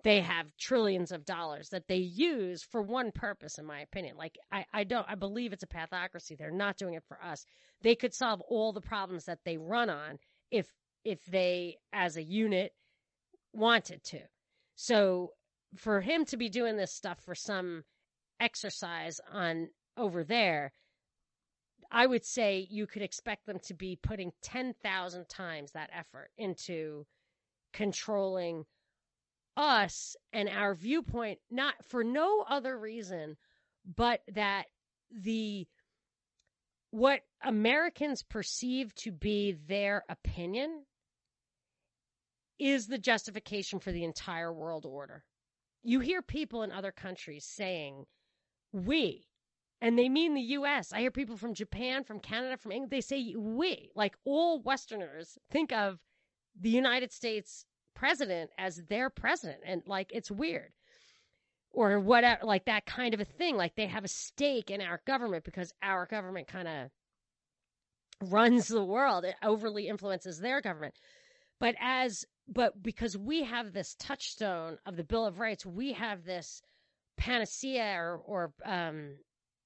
they have trillions of dollars that they use for one purpose, in my opinion. Like, I believe it's a pathocracy. They're not doing it for us. They could solve all the problems that they run on if they, as a unit, wanted to. So for him to be doing this stuff for some exercise on over there, I would say you could expect them to be putting 10,000 times that effort into controlling us and our viewpoint, not for no other reason, but that what Americans perceive to be their opinion is the justification for the entire world order. You hear people in other countries saying, we, and they mean the U.S. I hear people from Japan, from Canada, from England, they say we. Like, all Westerners think of the United States president as their president, and like, it's weird. Or whatever, like that kind of a thing. Like, they have a stake in our government because our government kind of runs the world. It overly influences their government. But because we have this touchstone of the Bill of Rights, we have this panacea or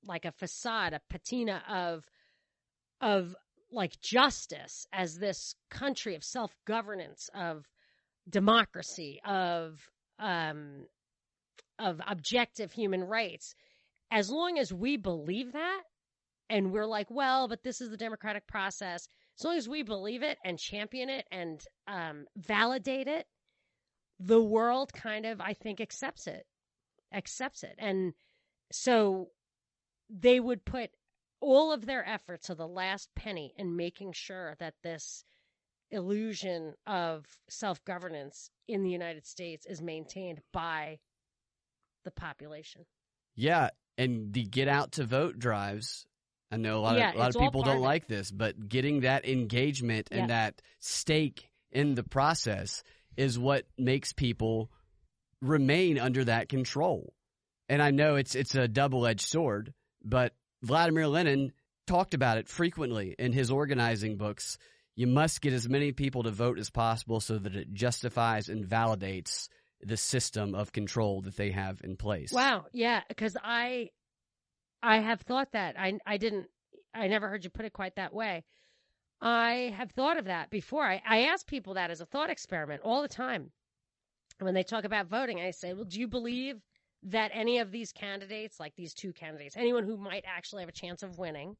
like a facade, a patina of like justice as this country of self-governance, of democracy, of objective human rights. As long as we believe that, and we're like, well, but this is the democratic process. As long as we believe it and champion it and validate it, the world kind of, I think, accepts it. And so they would put all of their efforts to the last penny in making sure that this illusion of self-governance in the United States is maintained by the population. Yeah, and the get out to vote drives, I know a lot of people don't like this, but getting that engagement and that stake in the process is what makes people remain under that control. And I know it's a double-edged sword, but Vladimir Lenin talked about it frequently in his organizing books. You must get as many people to vote as possible so that it justifies and validates the system of control that they have in place. Wow, yeah, because I have thought that. I never heard you put it quite that way. I have thought of that before. I ask people that as a thought experiment all the time. When they talk about voting, I say, well, do you believe that any of these candidates, like these two candidates, anyone who might actually have a chance of winning,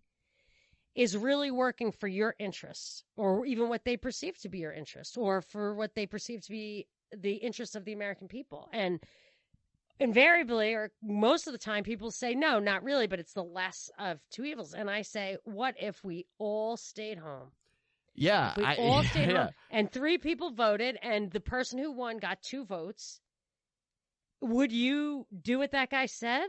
is really working for your interests, or even what they perceive to be your interests, or for what they perceive to be the interests of the American people? And invariably, or most of the time, people say, no, not really, but it's the less of two evils. And I say, what if we all stayed home? Yeah. If we all stayed home and 3 people voted and the person who won got 2 votes, would you do what that guy said?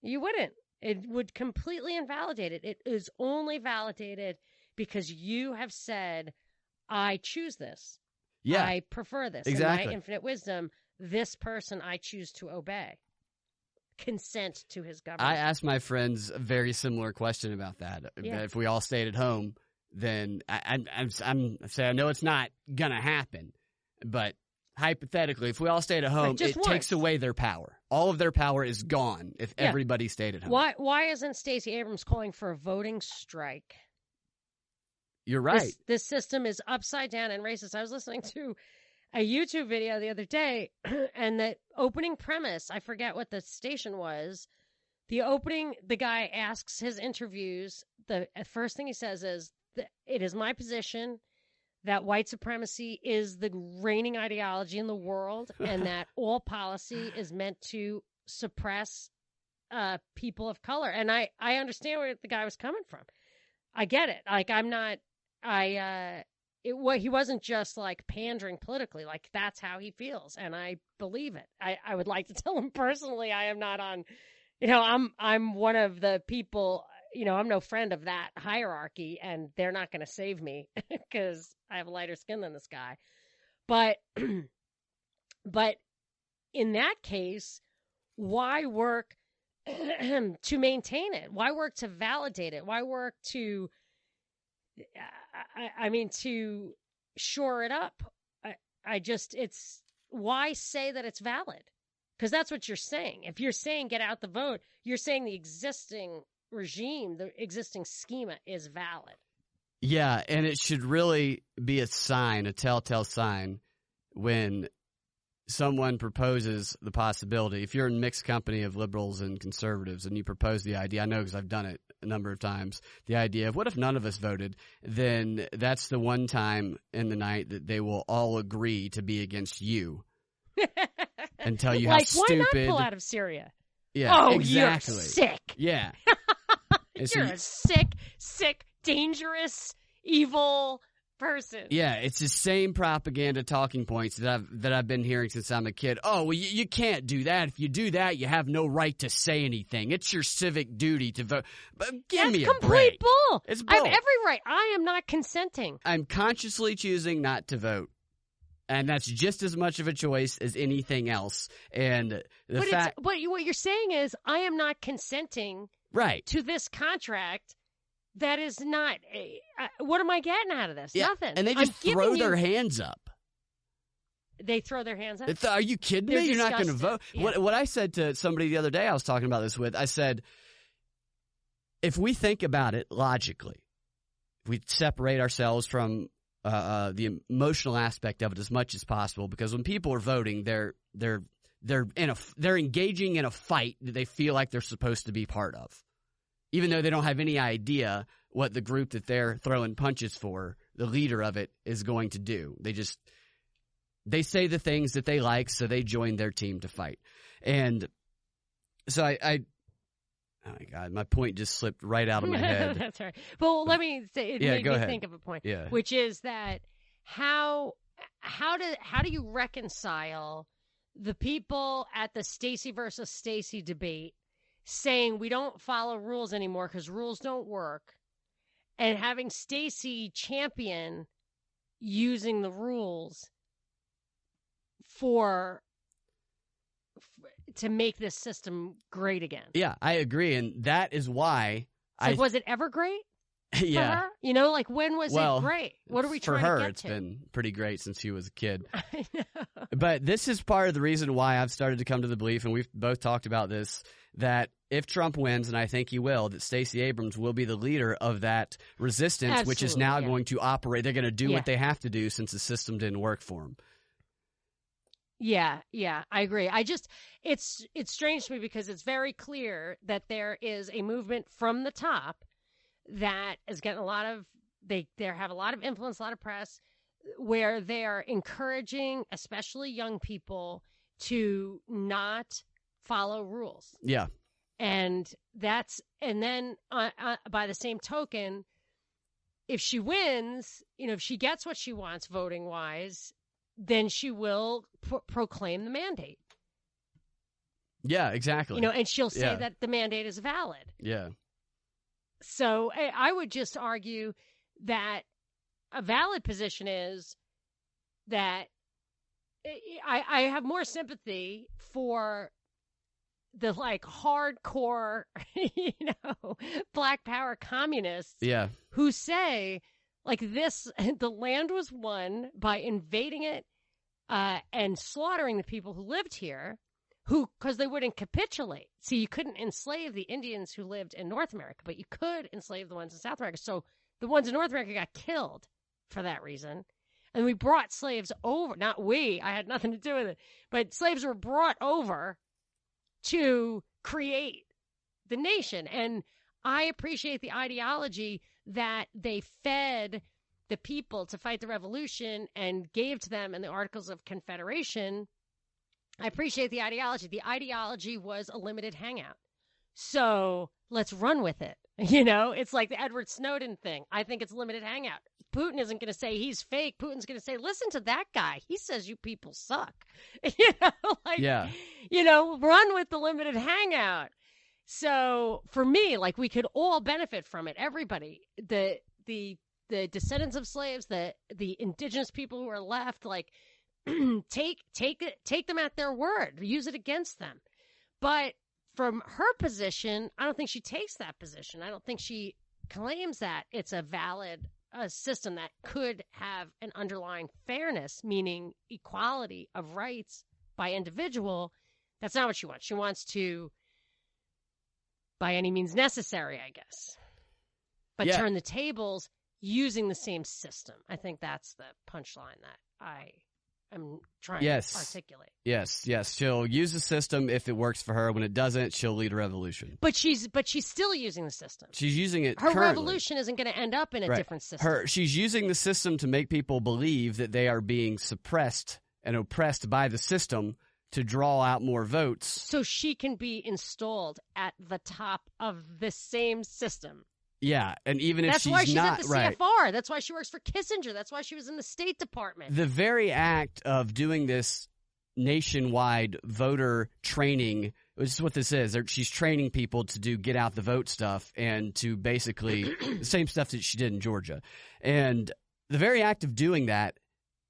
You wouldn't. It would completely invalidate it. It is only validated because you have said, I choose this. Yeah. I prefer this. Exactly. In my infinite wisdom, this person I choose to obey. Consent to his government. I asked my friends a very similar question about that. Yeah. If we all stayed at home, then I'm saying I know it's not going to happen, but hypothetically, if we all stayed at home, it takes away their power. All of their power is gone if everybody stayed at home. Why isn't Stacey Abrams calling for a voting strike? You're right. This system is upside down and racist. I was listening to a YouTube video the other day, and the opening premise, I forget what the station was. The guy asks his interviews, the first thing he says is, it is my position that white supremacy is the reigning ideology in the world and that all policy is meant to suppress people of color. And I understand where the guy was coming from. I get it. Like, he wasn't just like pandering politically. Like, that's how he feels, and I believe it. I would like to tell him personally, I am not on, I'm one of the people I'm no friend of that hierarchy, and they're not going to save me because I have lighter skin than this guy. But in that case, why work to maintain it? Why work to validate it? Why work to, to shore it up? Why say that it's valid? Because that's what you're saying. If you're saying get out the vote, you're saying the existing regime, the existing schema is valid. Yeah, and it should really be a telltale sign when someone proposes the possibility. If you're in mixed company of liberals and conservatives and you propose the idea, I know because I've done it a number of times, the idea of what if none of us voted, then that's the one time in the night that they will all agree to be against you. And tell you how stupid. Why not pull out of Syria? Yeah, exactly. You're sick. Yeah. You're a sick, dangerous, evil person. Yeah, it's the same propaganda talking points that I've been hearing since I'm a kid. Oh, well, you can't do that. If you do that, you have no right to say anything. It's your civic duty to vote. But give me a break. That's complete bull. It's bull. I have every right. I am not consenting. I'm consciously choosing not to vote. And that's just as much of a choice as anything else. And what you're saying is, I am not consenting to this contract that is not. What am I getting out of this? Yeah. Nothing. And they just throw their hands up. They throw their hands up? Are you kidding me? You're not going to vote? Yeah. What I said to somebody the other day I was talking about this with, I said, if we think about it logically, if we separate ourselves from the emotional aspect of it as much as possible, because when people are voting, they're engaging in a fight that they feel like they're supposed to be part of, even though they don't have any idea what the group that they're throwing punches for, the leader of it, is going to do. They say the things that they like, so they join their team to fight. And so oh my God, my point just slipped right out of my head. That's all right. Well, let me say, it made me think of a point, Yeah. which is that how do you reconcile the people at the Stacey versus Stacey debate saying we don't follow rules anymore because rules don't work, and having Stacey champion using the rules to make this system great again? Yeah, I agree, and that is why was it ever great? Yeah. For her? When was it great? What are we trying to get to? For her, it's been pretty great since she was a kid. I know. But this is part of the reason why I've started to come to the belief, and we've both talked about this, that if Trump wins, and I think he will, that Stacey Abrams will be the leader of that resistance, Absolutely, which is now going to operate. They're going to do what they have to do since the system didn't work for them. Yeah, I agree. It's strange to me because it's very clear that there is a movement from the top that is getting they have a lot of influence, a lot of press, where they're encouraging, especially young people, to not follow rules. Yeah. And then by the same token, if she wins, if she gets what she wants voting wise, then she will proclaim the mandate. Yeah, exactly. And she'll say that the mandate is valid. Yeah. So I would just argue that a valid position is that I have more sympathy for the hardcore, Black Power communists who say the land was won by invading it and slaughtering the people who lived here, because they wouldn't capitulate. See, you couldn't enslave the Indians who lived in North America, but you could enslave the ones in South America. So the ones in North America got killed for that reason. And we brought slaves over. Not we. I had nothing to do with it. But slaves were brought over to create the nation. And I appreciate the ideology that they fed the people to fight the revolution and gave to them in the Articles of Confederation. I appreciate the ideology. The ideology was a limited hangout. So let's run with it. It's like the Edward Snowden thing. I think it's a limited hangout. Putin isn't going to say he's fake. Putin's going to say, listen to that guy. He says you people suck. Run with the limited hangout. So for me, like, we could all benefit from it. Everybody, the descendants of slaves, the indigenous people who are left, like, take them at their word, use it against them. But from her position, I don't think she takes that position. I don't think she claims that it's a valid system that could have an underlying fairness, meaning equality of rights by individual. That's not what she wants. She wants to, by any means necessary, I guess, but turn the tables using the same system. I think that's the punchline that I am trying to articulate. Yes. She'll use the system if it works for her. When it doesn't, she'll lead a revolution. But she's still using the system. She's using it Her currently. revolution isn't going to end up in a different system. She's using the system to make people believe that they are being suppressed and oppressed by the system to draw out more votes. So she can be installed at the top of the same system. Yeah, and even if she's not... That's why she's at the CFR. That's why she works for Kissinger. That's why she was in the State Department. The very act of doing this nationwide voter training, which is what this is. She's training people to do get out the vote stuff and to basically the same stuff that she did in Georgia. And the very act of doing that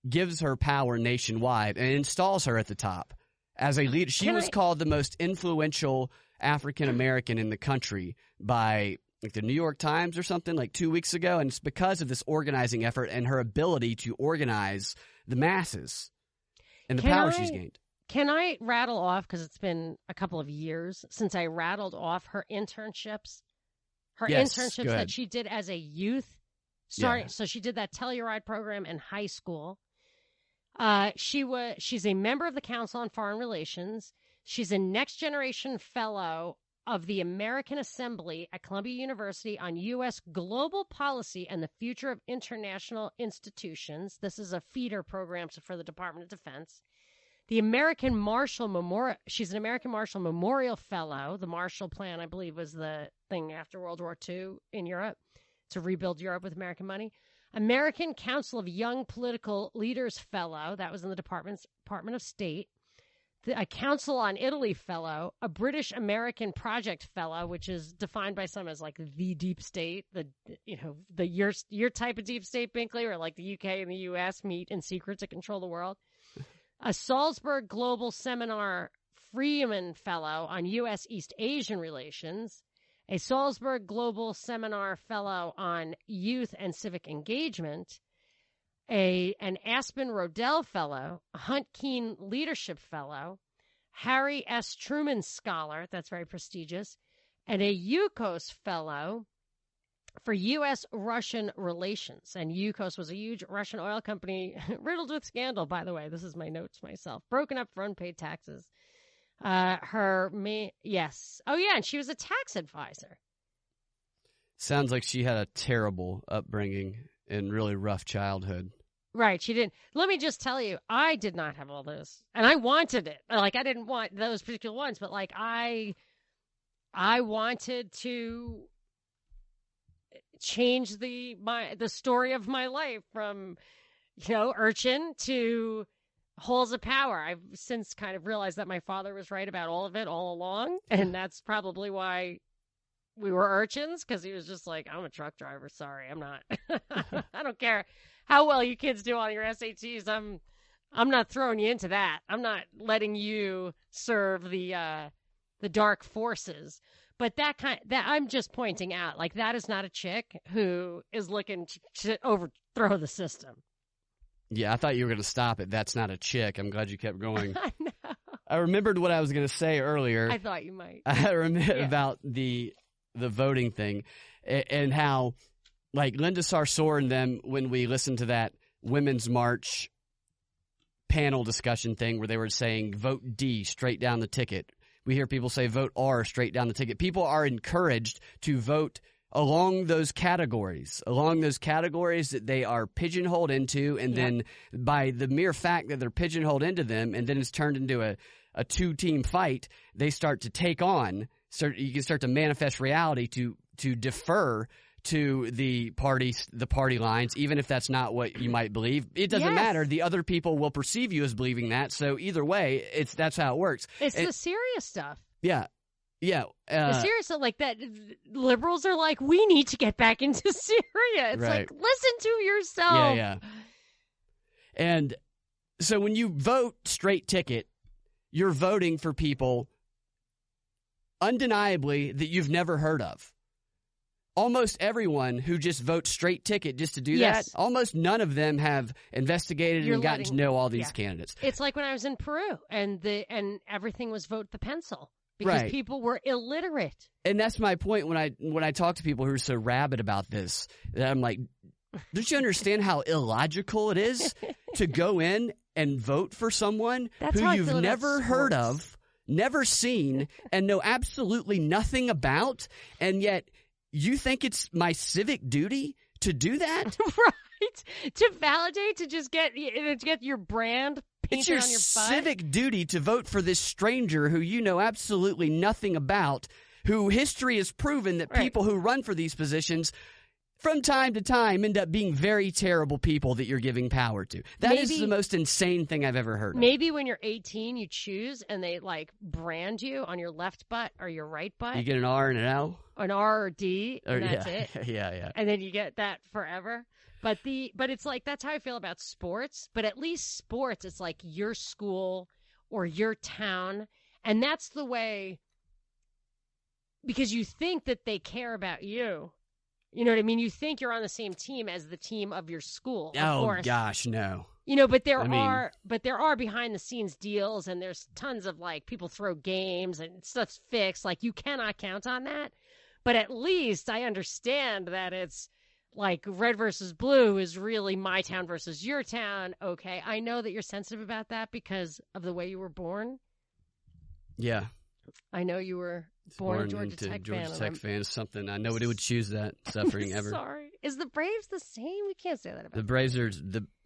gives her power nationwide and installs her at the top as a leader. She was called the most influential African American in the country by like the New York Times or something like 2 weeks ago. And it's because of this organizing effort and her ability to organize the masses and the power she's gained. Can I rattle off, because it's been a couple of years since I rattled off her internships? Internships that she did as a youth. So she did that Telluride program in high school. She's a member of the Council on Foreign Relations. She's a Next Generation Fellow of the American Assembly at Columbia University on U.S. global policy and the future of international institutions. This is a feeder program for the Department of Defense. The American Marshall Memorial. She's an American Marshall Memorial Fellow. The Marshall Plan, I believe, was the thing after World War II in Europe to rebuild Europe with American money. American Council of Young Political Leaders Fellow. That was in the Department of State. A Council on Italy Fellow, a British American Project Fellow, which is defined by some as like the deep state, your type of deep state, Binkley, or like the UK and the US meet in secret to control the world. A Salzburg Global Seminar Freeman Fellow on U.S. East Asian Relations. A Salzburg Global Seminar Fellow on Youth and Civic Engagement. An Aspen Rodell Fellow, a Hunt Keen Leadership Fellow, Harry S. Truman Scholar, that's very prestigious, and a Yukos Fellow for U.S.-Russian relations. And Yukos was a huge Russian oil company riddled with scandal, by the way. This is my notes myself. Broken up for unpaid taxes. Yes. Oh, yeah, and she was a tax advisor. Sounds like she had a terrible upbringing and really rough childhood. Right, she didn't. Let me just tell you, I did not have all this, and I wanted it. Like, I didn't want those particular ones, but like I wanted to change the story of my life from, urchin to holes of power. I've since kind of realized that my father was right about all of it all along, and that's probably why we were urchins, because he was just like, I'm a truck driver. Sorry, I'm not. I don't care how well you kids do on your SATs. I'm not throwing you into that. I'm not letting you serve the dark forces. But that I'm just pointing out, like, that is not a chick who is looking to overthrow the system. Yeah, I thought you were going to stop it. That's not a chick. I'm glad you kept going. I know. I remembered what I was going to say earlier. I thought you might. I remember about the voting thing and how, like, Linda Sarsour and them, when we listened to that Women's March panel discussion thing where they were saying vote D straight down the ticket. We hear people say vote R straight down the ticket. People are encouraged to vote along those categories that they are pigeonholed into, and then by the mere fact that they're pigeonholed into them, and then it's turned into a two-team fight, they start to take on. You can start to manifest reality to defer to the party lines, even if that's not what you might believe. It doesn't matter. The other people will perceive you as believing that. So either way, that's how it works. It's the serious stuff. Yeah. Yeah. Seriously, like that. Liberals are like, we need to get back into Syria. It's Right. like, listen to yourself. Yeah. And so when you vote straight ticket, you're voting for people undeniably that you've never heard of. Almost everyone who just votes straight ticket just to do Yes. that, almost none of them have investigated and gotten to know all these candidates. It's like when I was in Peru and everything was vote the pencil because Right. people were illiterate. And that's my point when I talk to people who are so rabid about this, that I'm like, don't you understand how illogical it is to go in and vote for someone That's who how I you've feel about never heard sports. of, never seen, and know absolutely nothing about, and yet you think it's my civic duty to do that? Right? To validate, to just get your brand painted It's your on your butt. civic duty to vote for this stranger who you know absolutely nothing about, who history has proven that Right. people who run for these positions from time to time end up being very terrible people that you're giving power to. That is Maybe- the most insane thing I've ever heard of. Maybe when you're 18, you choose and they like brand you on your left butt or your right butt, You get an R and an L? an R or D, Or, and that's yeah. it. Yeah. And then you get that forever. But it's like that's how I feel about sports. But at least sports, it's like your school or your town, and that's the way. Because you think that they care about you. You know what I mean? You think you're on the same team as the team of your school. Of Oh, course. gosh, no. You know, but there I mean- are behind the scenes deals, and there's tons of like people throw games and stuff's fixed. Like you cannot count on that. But at least I understand that it's like red versus blue is really my town versus your town. Okay, I know that you're sensitive about that because of the way you were born. Yeah. I know you were born a Georgia into Tech Georgia fan. Tech fan is something. I nobody would choose that suffering ever. Sorry, is the Braves the same? We can't say that about The Braves are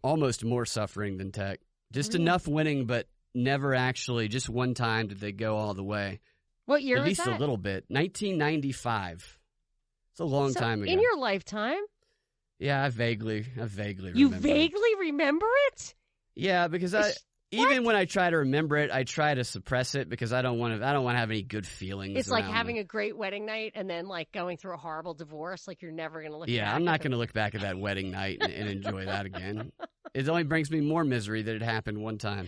almost more suffering than Tech. Just Really? enough winning, but never actually. Just one time did they go all the way. What year At was least that? a little bit. 1995. It's a long So, time ago. in your lifetime. Yeah, I vaguely remember. You it. vaguely remember it? Yeah, because even when I try to remember it, I try to suppress it because I don't want to have any good feelings. It's like around having it. a great wedding night and then like going through a horrible divorce. Like you're never going to look back. Yeah, I'm not going to look back at that wedding night and enjoy that again. It only brings me more misery that it happened one time.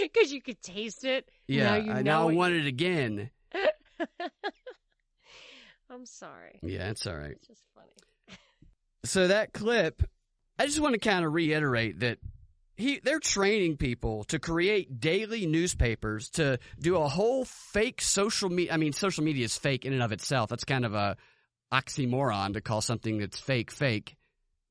Because you could taste it. Yeah, now I it. want it again. I'm sorry. Yeah, it's all right. It's just funny. So that clip, I just want to kind of reiterate that they're training people to create daily newspapers, to do a whole fake social media. I mean, social media is fake in and of itself. That's kind of a oxymoron to call something that's fake.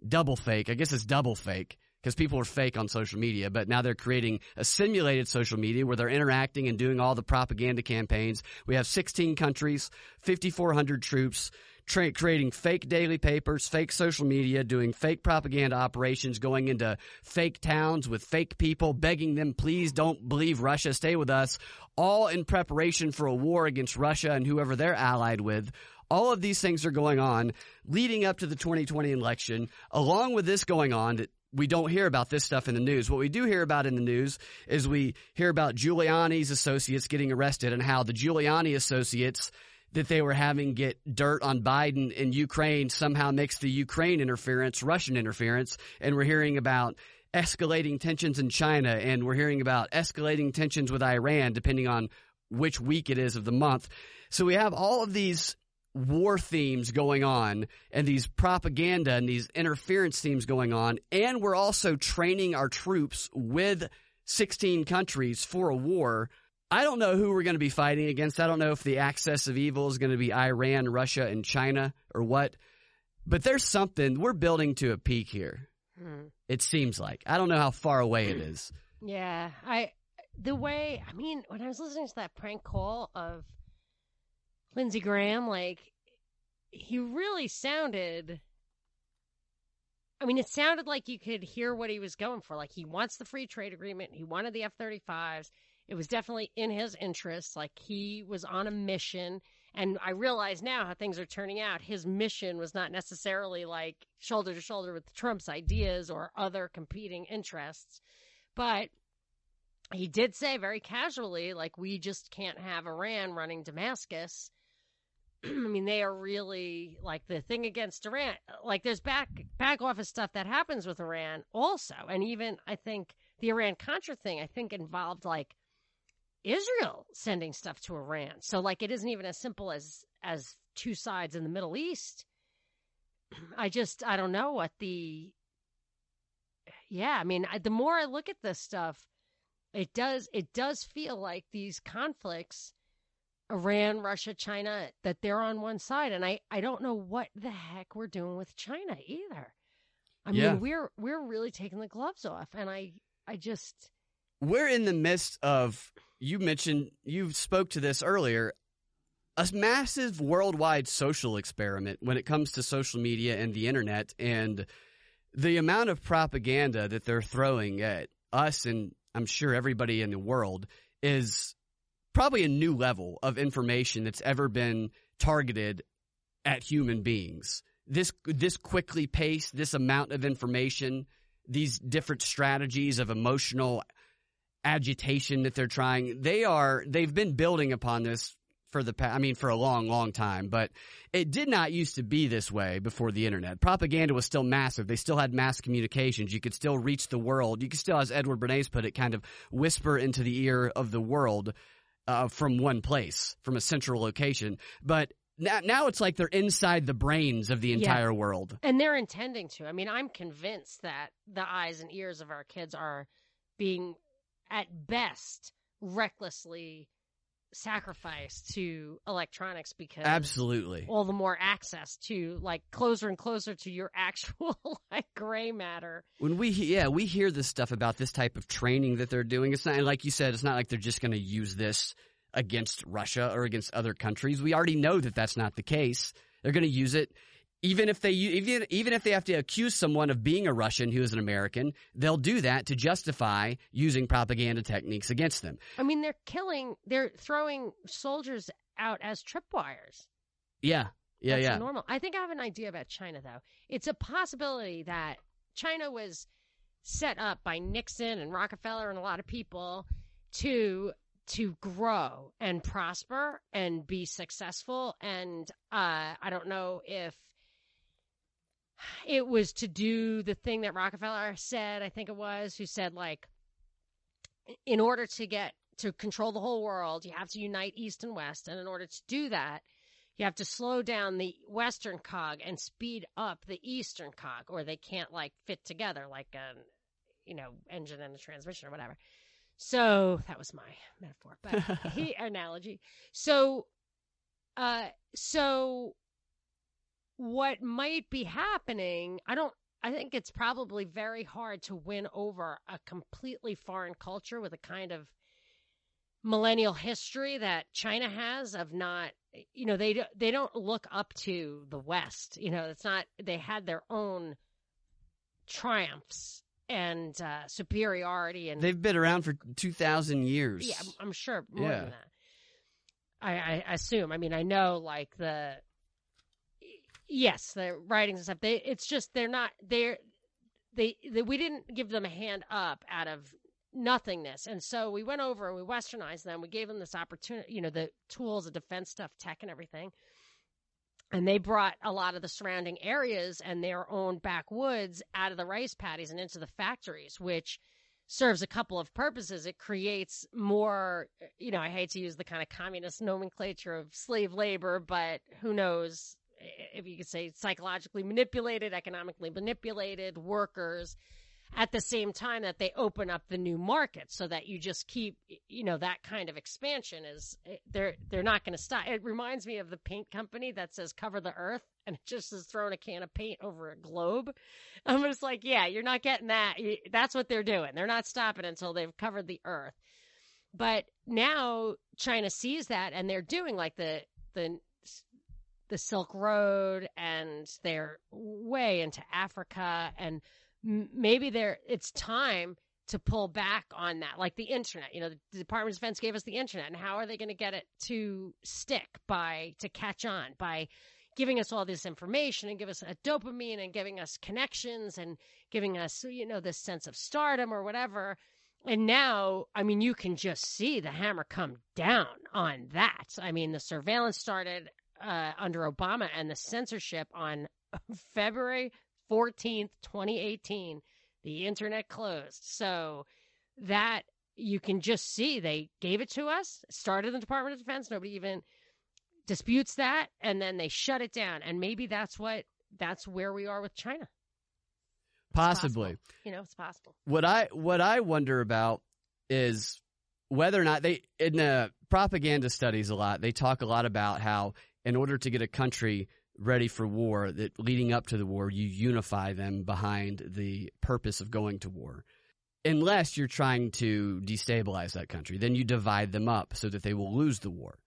Double fake. I guess it's double fake because people are fake on social media, but now they're creating a simulated social media where they're interacting and doing all the propaganda campaigns. We have 16 countries, 5,400 troops, creating fake daily papers, fake social media, doing fake propaganda operations, going into fake towns with fake people, begging them, please don't believe Russia, stay with us, all in preparation for a war against Russia and whoever they're allied with. All of these things are going on leading up to the 2020 election. Along with this going on, we don't hear about this stuff in the news. What we do hear about in the news is we hear about Giuliani's associates getting arrested and how the Giuliani associates that they were having get dirt on Biden in Ukraine somehow makes the Ukraine interference Russian interference. And we're hearing about escalating tensions in China, and we're hearing about escalating tensions with Iran, depending on which week it is of the month. So we have all of these war themes going on and these propaganda and these interference themes going on, and we're also training our troops with 16 countries for a war. I don't know who we're going to be fighting against. I don't know if the axis of evil is going to be Iran, Russia, and China or what, but there's something. We're building to a peak here. It seems like. I don't know how far away it is. Yeah. When I was listening to that prank call of Lindsey Graham, like, he really sounded, it sounded like you could hear what he was going for. Like, he wants the free trade agreement. He wanted the F-35s. It was definitely in his interests. Like, he was on a mission. And I realize now how things are turning out. His mission was not necessarily like shoulder to shoulder with Trump's ideas or other competing interests. But he did say very casually, like, we just can't have Iran running Damascus. I mean, they are really, like, the thing against Iran. Like, there's back office stuff that happens with Iran also. And even, I think, the Iran-Contra thing, I think, involved, like, Israel sending stuff to Iran. So, like, it isn't even as simple as two sides in the Middle East. I don't know what the... Yeah, I mean, the more I look at this stuff, it does feel like these conflicts, Iran, Russia, China, that they're on one side. And I don't know what the heck we're doing with China either. I mean, we're really taking the gloves off. And I just... We're in the midst of, you spoke to this earlier, a massive worldwide social experiment when it comes to social media and the internet, and the amount of propaganda that they're throwing at us and I'm sure everybody in the world is probably a new level of information that's ever been targeted at human beings. This quickly paced, this amount of information, these different strategies of emotional agitation that they're trying, they've been building upon this for a long, long time, but it did not used to be this way before the internet. Propaganda was still massive. They still had mass communications. You could still reach the world. You could still, as Edward Bernays put it, kind of whisper into the ear of the world from one place, from a central location. But now it's like they're inside the brains of the entire world. And they're intending to. I mean, I'm convinced that the eyes and ears of our kids are being, at best, recklessly sacrificed to electronics because absolutely all the more access to, like, closer and closer to your actual, like, gray matter. When we hear this stuff about this type of training that they're doing, it's not, like you said, it's not like they're just going to use this against Russia or against other countries. We already know that that's not the case. They're going to use it even if they have to accuse someone of being a Russian who is an American. They'll do that to justify using propaganda techniques against them. I mean, they're throwing soldiers out as tripwires. Yeah. That's normal. I think I have an idea about China, though. It's a possibility that China was set up by Nixon and Rockefeller and a lot of people to grow and prosper and be successful. And I don't know if it was to do the thing that Rockefeller said, I think it was, who said, like, in order to control the whole world, you have to unite East and West. And in order to do that, you have to slow down the Western cog and speed up the Eastern cog, or they can't, like, fit together like an, engine and a transmission or whatever. So that was my metaphor, but analogy. So what might be happening, I think it's probably very hard to win over a completely foreign culture with a kind of millennial history that China has of not, they don't look up to the West. It's not, they had their own triumphs and superiority, and they've been around for 2,000 years. Yeah, I'm sure more than that. I assume. I mean, I know, like, the writings and stuff. We didn't give them a hand up out of nothingness, and so we went over and we westernized them. We gave them this opportunity, the tools, the defense stuff, tech, and everything. And they brought a lot of the surrounding areas and their own backwoods out of the rice paddies and into the factories, which serves a couple of purposes. It creates more, I hate to use the kind of communist nomenclature of slave labor, but who knows if you could say psychologically manipulated, economically manipulated workers, at the same time that they open up the new market, so that you just keep, that kind of expansion is, they're not going to stop. It reminds me of the paint company that says cover the earth, and it just is throwing a can of paint over a globe. I'm just like, yeah, you're not getting that. That's what they're doing. They're not stopping until they've covered the earth. But now China sees that, and they're doing, like, the Silk Road, and they're way into Africa, and maybe it's time to pull back on that, like the internet. The Department of Defense gave us the internet, and how are they going to get it to stick to catch on by giving us all this information and give us a dopamine and giving us connections and giving us, this sense of stardom or whatever. And now, I mean, you can just see the hammer come down on that. I mean, the surveillance started under Obama, and the censorship on February 14th, 2018, the internet closed. So that you can just see they gave it to us, started in the Department of Defense. Nobody even disputes that. And then they shut it down. And maybe that's where we are with China. Possibly. It's possible. What I wonder about is whether or not in the propaganda studies a lot, they talk a lot about how in order to get a country ready for war, that leading up to the war, you unify them behind the purpose of going to war. Unless you're trying to destabilize that country, then you divide them up so that they will lose the war.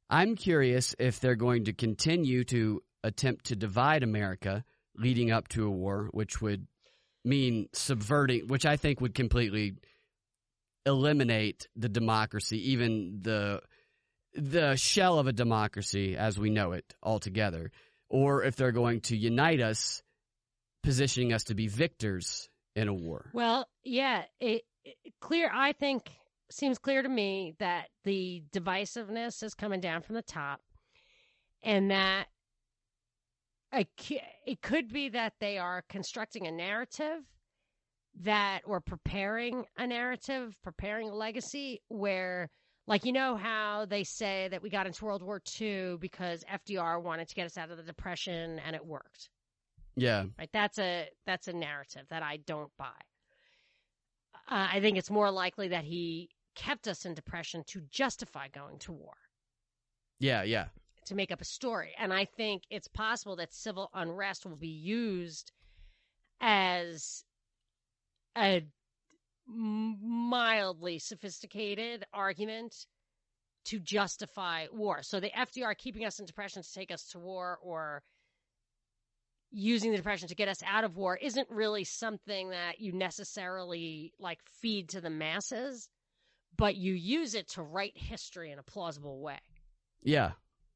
I'm curious if they're going to continue to attempt to divide America leading up to a war, which would mean subverting, which I think would completely eliminate the democracy, even the shell of a democracy as we know it altogether, or if they're going to unite us, positioning us to be victors in a war. Well, yeah, I think seems clear to me that the divisiveness is coming down from the top, and that it could be that they are constructing a narrative or preparing a narrative, preparing a legacy where, like, how they say that we got into World War II because FDR wanted to get us out of the Depression and it worked. Yeah. Right. That's a narrative that I don't buy. I think it's more likely that he kept us in Depression to justify going to war. Yeah, yeah. To make up a story. And I think it's possible that civil unrest will be used as a mildly sophisticated argument to justify war. So the FDR keeping us in Depression to take us to war, or using the Depression to get us out of war, isn't really something that you necessarily feed to the masses, but you use it to write history in a plausible way. Yeah.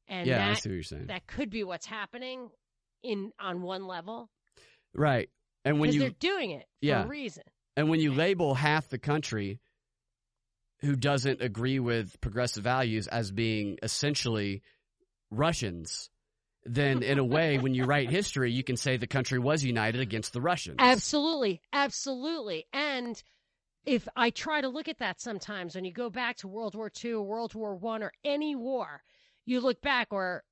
And I see what you're saying. That could be what's happening on one level. Right. And when they're doing it for a reason. And when you label half the country who doesn't agree with progressive values as being essentially Russians, then in a way, when you write history, you can say the country was united against the Russians. Absolutely. Absolutely. And if I try to look at that sometimes, when you go back to World War II, World War I, or any war, you look back, or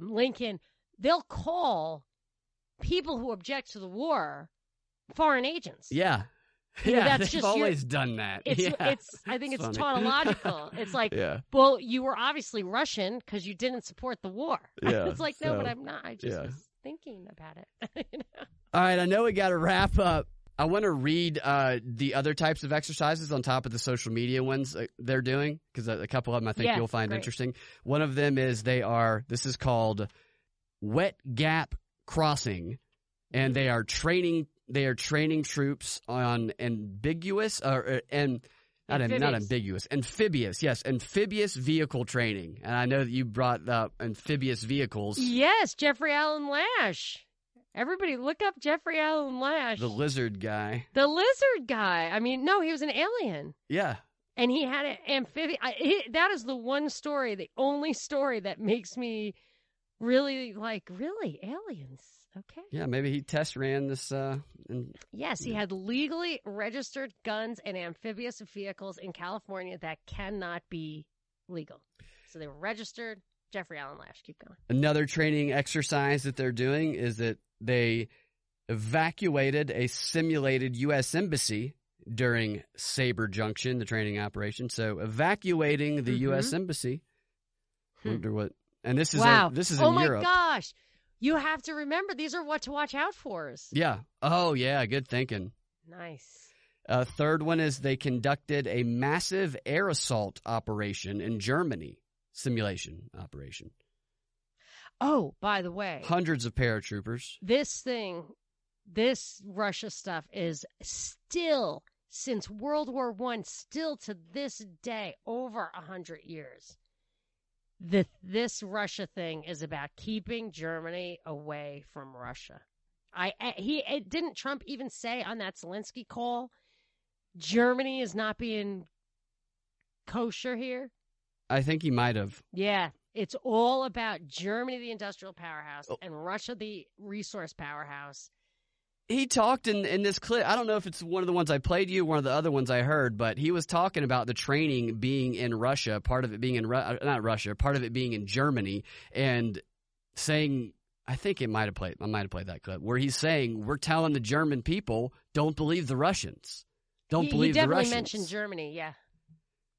Lincoln, they'll call people who object to the war foreign agents. Yeah. They've always done that. I think it's tautological. It's like, well, you were obviously Russian because you didn't support the war. Yeah, it's like, no, but I'm not. I just was thinking about it. All right, I know we got to wrap up. I want to read the other types of exercises on top of the social media ones they're doing, because a couple of them I think you'll find interesting. One of them is this is called Wet Gap Crossing, and they are training troops on amphibious vehicle training. And I know that you brought up amphibious vehicles. Yes, Jeffrey Allen Lash. Everybody look up Jeffrey Allen Lash. The lizard guy. I mean, no, he was an alien. Yeah. And he had an amphibious. That is the one story, the only story that makes me really really aliens. Okay. Yeah, maybe he test ran this. Yes, he had legally registered guns and amphibious vehicles in California that cannot be legal. So they were registered. Jeffrey Allen Lash. Keep going. Another training exercise that they're doing is that they evacuated a simulated U.S. embassy during Saber Junction, the training operation. So evacuating the U.S. embassy. Wonder what. And this is this is in Europe. Oh my gosh. You have to remember, these are what to watch out for. Yeah. Oh, yeah. Good thinking. Nice. Third one is they conducted a massive air assault operation in Germany. Simulation operation. Oh, by the way. Hundreds of paratroopers. This Russia stuff is still, since World War I, still to this day, over 100 years. This Russia thing is about keeping Germany away from Russia. Didn't Trump even say on that Zelensky call Germany is not being kosher here? I think he might have. Yeah. It's all about Germany, the industrial powerhouse, and Russia, the resource powerhouse. He talked in this clip. I don't know if it's one of the ones I played you, one of the other ones I heard, but he was talking about the training being in Russia, part of it being in not Russia, part of it being in Germany, and saying, I think I might have played that clip where he's saying we're telling the German people don't believe the Russians, believe the Russians. He definitely mentioned Germany, yeah.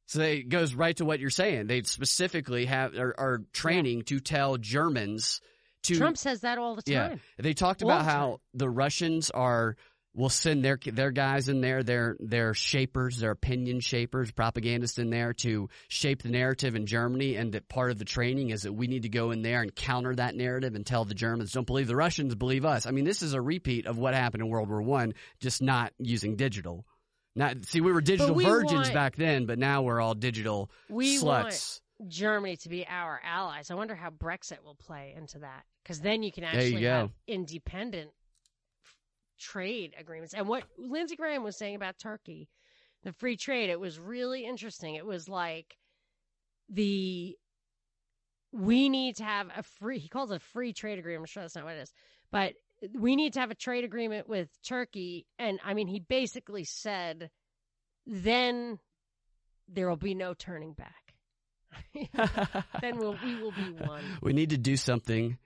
So it goes right to what you're saying. They specifically are training to tell Germans. Trump says that all the time. Yeah, they talked about how the Russians will send their guys in there, their shapers, their opinion shapers, propagandists in there to shape the narrative in Germany, and that part of the training is that we need to go in there and counter that narrative and tell the Germans, don't believe the Russians, believe us. I mean, this is a repeat of what happened in World War I, just not using digital. We were digital virgins back then, but now we're all digital sluts. Want Germany to be our allies. I wonder how Brexit will play into that, because then you can actually have independent trade agreements. And what Lindsey Graham was saying about Turkey, the free trade, it was really interesting. It was like we need to have he calls it a free trade agreement. I'm sure that's not what it is, but we need to have a trade agreement with Turkey. And I mean, he basically said, then there will be no turning back. Then we will be one. We need to do something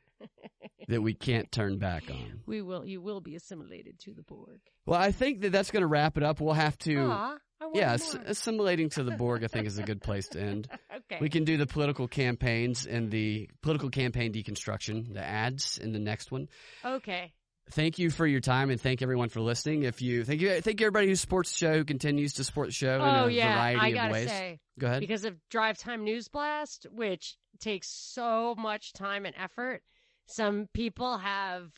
that we can't turn back on. You will be assimilated to the Borg. Well, I think that's going to wrap it up. We'll have to. Yeah, assimilating to the Borg, I think, is a good place to end. Okay. We can do the political campaigns and the political campaign deconstruction, the ads in the next one. Okay. Thank you for your time, and thank everyone for listening. Thank you everybody who supports the show, who continues to support the show in a variety of ways. Say, go ahead. Because of Drive Time News Blast, which takes so much time and effort, some people have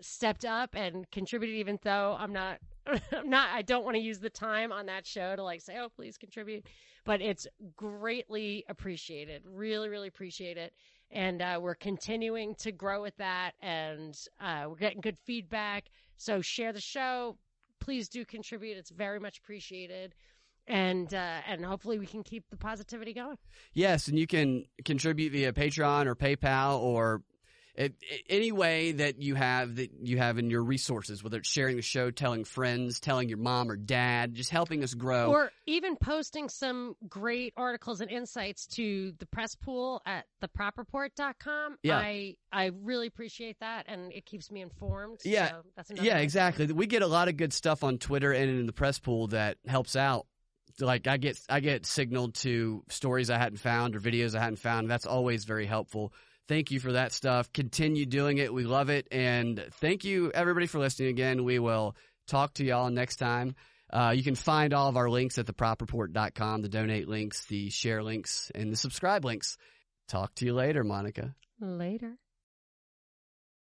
stepped up and contributed, even though I don't want to use the time on that show to say, oh, please contribute. But it's greatly appreciated. Really, really appreciate it. And we're continuing to grow with that, and we're getting good feedback. So share the show. Please do contribute. It's very much appreciated. And hopefully we can keep the positivity going. Yes, and you can contribute via Patreon or PayPal or any way that you have in your resources, whether it's sharing the show, telling friends, telling your mom or dad, just helping us grow. Or even posting some great articles and insights to the press pool at thepropreport.com. Yeah. I really appreciate that, and it keeps me informed. Yeah, so that's another thing. Exactly. We get a lot of good stuff on Twitter and in the press pool that helps out. Like I get signaled to stories I hadn't found or videos I hadn't found. That's always very helpful. Thank you for that stuff. Continue doing it. We love it. And thank you, everybody, for listening again. We will talk to y'all next time. You can find all of our links at thepropreport.com, the donate links, the share links, and the subscribe links. Talk to you later, Monica. Later.